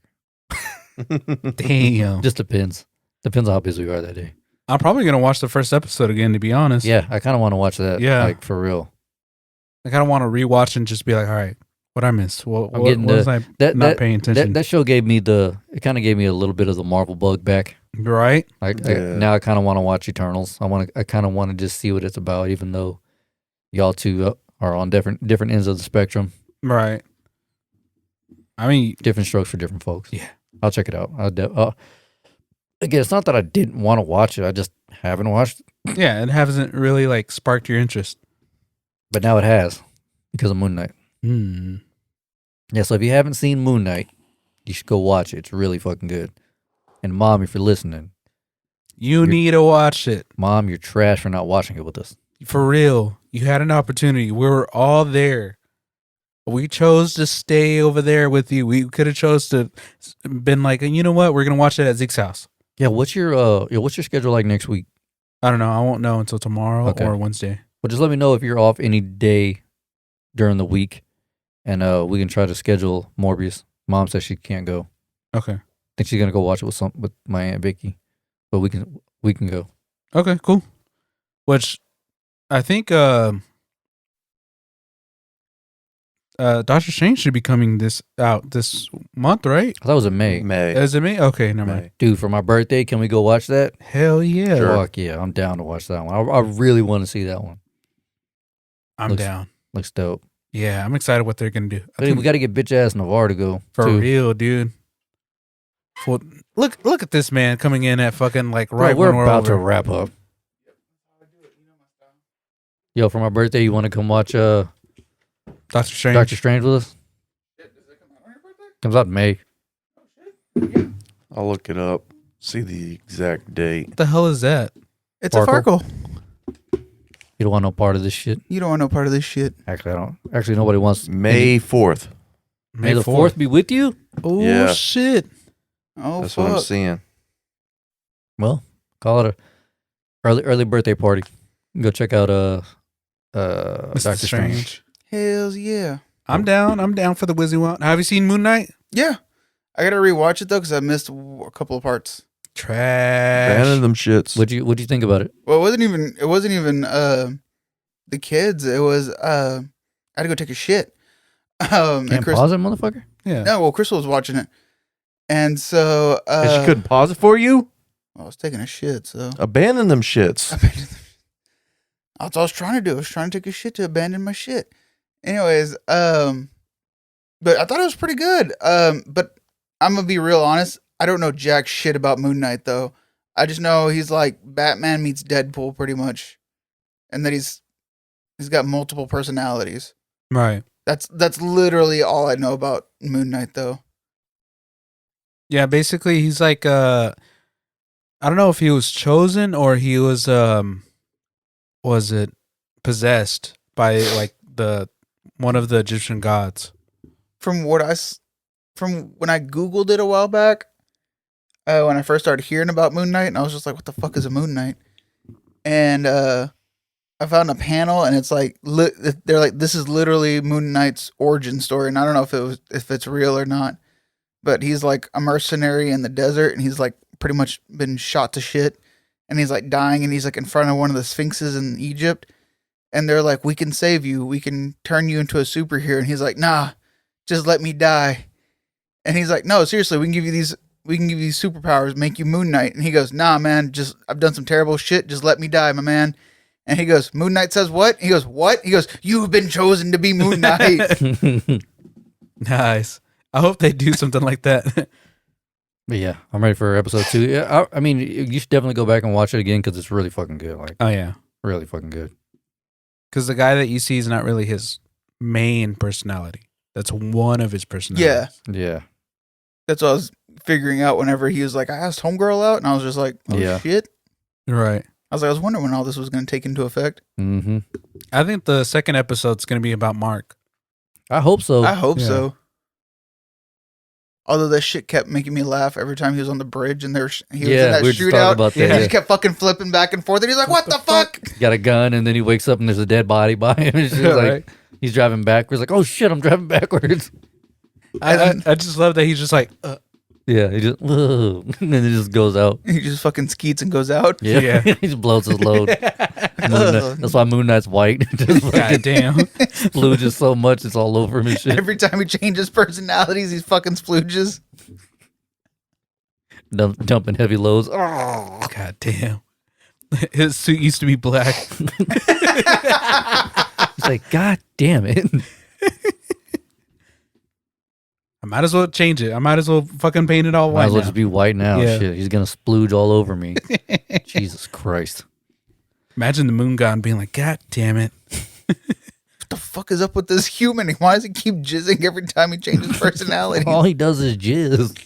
Damn. Just depends. Depends on how busy we are that day. I'm probably gonna watch the first episode again, to be honest. Yeah, I kind of want to watch that. Yeah. Like for real. I kind of want to rewatch and just be like, all right, what I missed? What getting was I not paying attention? That show gave me it kind of gave me a little bit of the Marvel bug back. Right? Now I kind of want to watch Eternals. I kind of want to just see what it's about, even though y'all two are on different ends of the spectrum. Right. I mean, Different strokes for different folks. Yeah. I'll check it out. Again, it's not that I didn't want to watch it. I just haven't watched it. yeah, it hasn't really like sparked your interest. But now it has because of Moon Knight. Hmm. Yeah, so if you haven't seen Moon Knight, you should go watch it. It's really fucking good. And Mom, if you're listening, You need to watch it. Mom, you're trash for not watching it with us. For real. You had an opportunity. We were all there. We chose to stay over there with you. We could have chose to been like, you know what? We're going to watch it at Zeke's house. Yeah, what's your schedule like next week? I don't know. I won't know until tomorrow Okay. or Wednesday. Well, just let me know if you're off any day during the week, and we can try to schedule Morbius. Mom says she can't go. Okay. I think she's gonna go watch it with my Aunt Vicky, but we can go. Okay, cool. Which I think Doctor Strange should be coming out this month, right? That was in May. May. Is it me? Okay, never mind. May. Dude, for my birthday, can we go watch that? Hell yeah. Sure. Fuck yeah, I'm down to watch that one. I really want to see that one. I'm Looks- down. Looks dope. Yeah, I'm excited what they're going to do. I Hey, think we got to get bitch ass Navarre to go. for too. real, dude. Well, look at this man coming in at fucking like Bro, right we're when we're about to over. wrap up. Yo, for my birthday, you want to come watch Doctor Strange. Doctor Strange with us? Comes out in May. I'll look it up. See the exact date. What the hell is that? It's Farkle? a Farkle. You don't want no part of this shit. You don't want no part of this shit. Actually, I don't. Actually, nobody wants. May 4th. May the 4th be with you? Oh Yeah. shit. Oh, That's fuck. what I'm seeing. Well, call it a early birthday party. Go check out Mr. Doctor Strange. Hells yeah. I'm down. I'm down for the Wizzy one. Have you seen Moon Knight? Yeah. I got to rewatch it, though, because I missed a couple of parts. Trash. Banning them shits. What'd you think about it? Well, it wasn't even the kids. It was, I had to go take a shit. And Can't pause it, motherfucker. Yeah. No, well, Crystal was watching it. And so, And she couldn't pause it for you? I was taking a shit, so. Abandon them shits. That's all I was trying to do. I was trying to take a shit to abandon my shit. Anyways, but I thought it was pretty good. But I'm gonna be real honest. I don't know jack shit about Moon Knight though. I just know he's like Batman meets Deadpool pretty much, and that he's got multiple personalities. Right. That's literally all I know about Moon Knight though. Yeah, basically he's like I don't know if he was chosen or he was it possessed by like one of the Egyptian gods. From when I Googled it a while back, when I first started hearing about Moon Knight, and I was just like, what the fuck is a Moon Knight? And I found a panel, and it's like, they're like, this is literally Moon Knight's origin story, and I don't know if it's real or not, but he's like a mercenary in the desert, and he's like pretty much been shot to shit, and he's like dying, and he's like in front of one of the sphinxes in Egypt, and they're like, we can save you, we can turn you into a superhero, and he's like, nah, just let me die. And he's like, no, seriously, we can give you these superpowers, make you Moon Knight. And he goes, nah, man, I've done some terrible shit, just let me die, my man. And he goes, Moon Knight says what? He goes, what? He goes, you've been chosen to be Moon Knight. Nice. I hope they do something like that. But yeah, I'm ready for episode 2. Yeah, I mean, you should definitely go back and watch it again because it's really fucking good. Like, Oh yeah. really fucking good. Because the guy that you see is not really his main personality. That's one of his personalities. Yeah. Yeah. That's what I was figuring out whenever he was like, I asked homegirl out, and I was just like, oh Yeah. shit. Right. I was wondering when all this was going to take into effect. Mm-hmm. I think the second episode's going to be about Mark. I hope so. I hope Yeah. so. Although that shit kept making me laugh every time he was on the bridge and he was in that we were just talking shootout. about He that. just kept fucking flipping back and forth, and he's like, "What the fuck?" Got a gun, and then he wakes up and there's a dead body by him. It's just Right. like he's driving backwards. Like, oh shit, I'm driving backwards. I just love that he's just like, Yeah, he just and then it just goes out. He just fucking skeets and goes out. Yeah, Yeah. he just blows his load. That's why Moon Knight's white. Just God fucking damn. splooges so much it's all over him and shit. Every time he changes personalities, he's fucking splooges. Dumping heavy loads. Oh. God damn. His suit used to be black. He's like, God damn it. I might as well change it. I might as well fucking paint it all Might white as well now. just be white now. Yeah. Shit, he's gonna splooge all over me. Jesus Christ. Imagine the moon god being like, God damn it. What the fuck is up with this human? Why does he keep jizzing every time he changes personality? All he does is jizz.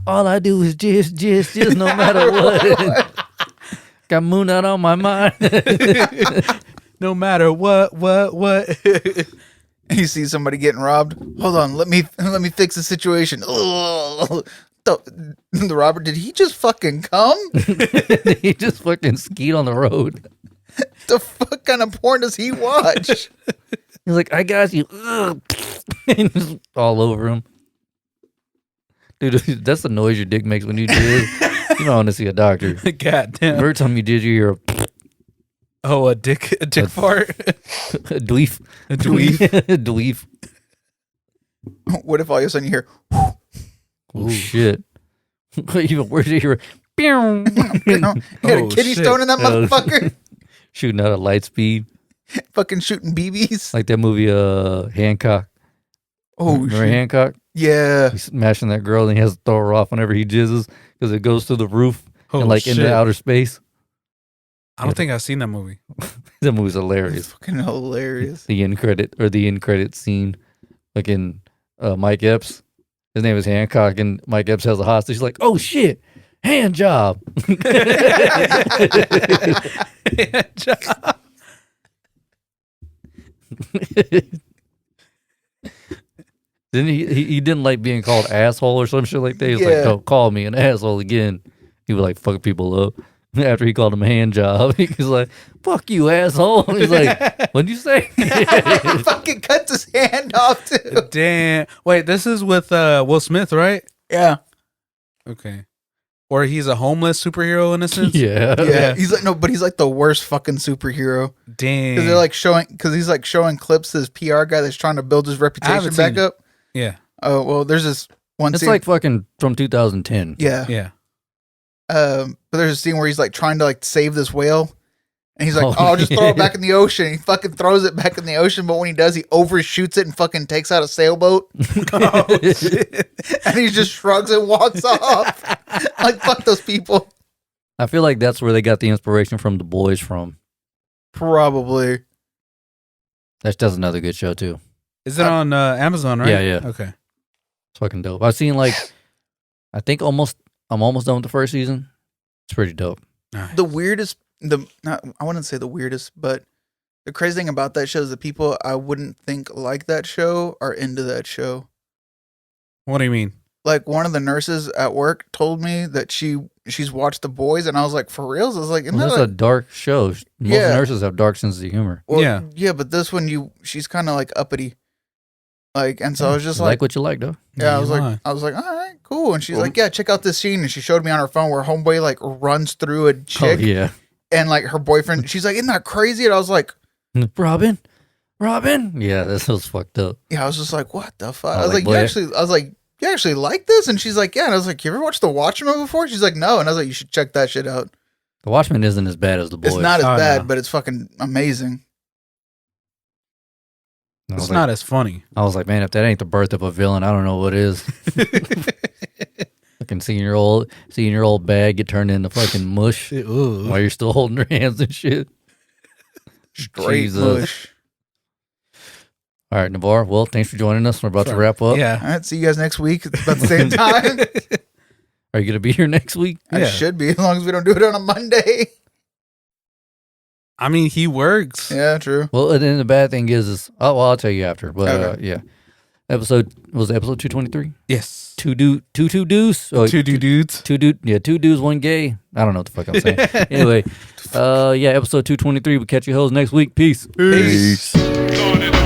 All I do is jizz, no matter what. Got Moon out on my mind. No matter what. He sees somebody getting robbed. Hold on, let me fix the situation. Ugh. The robber, did he just fucking come? He just fucking skied on the road. The fuck kind of porn does he watch? He's like, I got you. Ugh. And just all over him. Dude, that's the noise your dick makes when you jizz. You don't want to see a doctor. God damn. Every time you did, you hear a Oh, a dick fart. a dweef. A dweef. A dweef. What if all of a sudden you hear, Oh, shit. Even worse, you hear pew, you had a Oh, kidney shit. stone in that motherfucker? shooting out at light speed. Fucking shooting BBs? Like that movie, Hancock. Oh, Remember shit. Hancock? Yeah. He's smashing that girl and he has to throw her off whenever he jizzes because it goes through the roof Oh, and like shit. into outer space. I don't think I've seen that movie. That movie's It's hilarious. fucking hilarious. The end credit scene, like in Mike Epps. His name is Hancock, and Mike Epps has a hostage. He's like, "Oh shit, hand job." Then he didn't like being called asshole or some shit like that. He was Yeah. like, "Don't call me an asshole again." He would like fuck people up. After he called him a hand job, he was like, "Fuck you, asshole." He's like, "What'd you say?" Fucking cuts his hand off too. Damn. Wait, this is with Will Smith, right? Yeah. Okay. Or he's a homeless superhero in a sense? Yeah. Yeah. He's like, no, but he's like the worst fucking superhero. Damn. Because they're like he's like showing clips to this PR guy that's trying to build his reputation haven't back seen it. up. Yeah. Oh, well, there's this one It's scene. like fucking from 2010. yeah. Yeah. But there's a scene where he's like trying to like save this whale. And he's like, Oh, I'll just throw yeah. it back in the ocean. And he fucking throws it back in the ocean. But when he does, he overshoots it and fucking takes out a sailboat. Oh, shit. And he just shrugs and walks off. Like, fuck those people. I feel like that's where they got the inspiration from The Boys from. Probably. That's another good show too. Is it on Amazon, right? Yeah, yeah. Okay. It's fucking dope. I've seen like, I'm almost done with the first season. It's pretty dope. Nice. The weirdest, I wouldn't say the weirdest, but the crazy thing about that show is the people I wouldn't think like that show are into that show. What do you mean? Like one of the nurses at work told me that she's watched The Boys, and I was like, for reals? I was like, isn't Well, that it's a like, dark show. Most Yeah. nurses have dark senses of humor. well, Yeah. yeah, but this one she's kind of like uppity, like, and so I was just You like, like what you like, though. yeah, I you was lie. like, all right, cool, and she's Well- like, yeah, check out this scene, and she showed me on her phone where homeboy like runs through a chick, Oh yeah, and like her boyfriend, she's like, isn't that crazy? And I was like, Robin. Yeah, that was fucked up. yeah, I was just like, what the fuck? I I was was like, like, you actually like this? And she's like, yeah. And I was like, you ever watched The Watchmen before? She's like, no. And I was like, you should check that shit out. The Watchmen isn't as bad as The Boys. It's not as Oh, bad, no. but it's fucking amazing. I was It's like, not as funny. I was like, man, if that ain't the birth of a villain, I don't know what is. Fucking seeing your old bag get turned into fucking mush Ooh. while you're still holding her hands and shit. Straight Jesus. mush. All right, Navarre. Well, thanks for joining us. We're about to wrap up. Yeah. All right, see you guys next week about the same time. Are you going to be here next week? I Yeah. should be, as long as we don't do it on a Monday. I mean, he works. Yeah, true. Well, and then the bad thing is I'll tell you after. But Okay. yeah, episode 223. Yes. Two dudes. Oh, Two dudes. two dudes, one gay. I don't know what the fuck I'm saying. Anyway, episode 223. We'll catch you hoes next week. Peace. Peace. Going in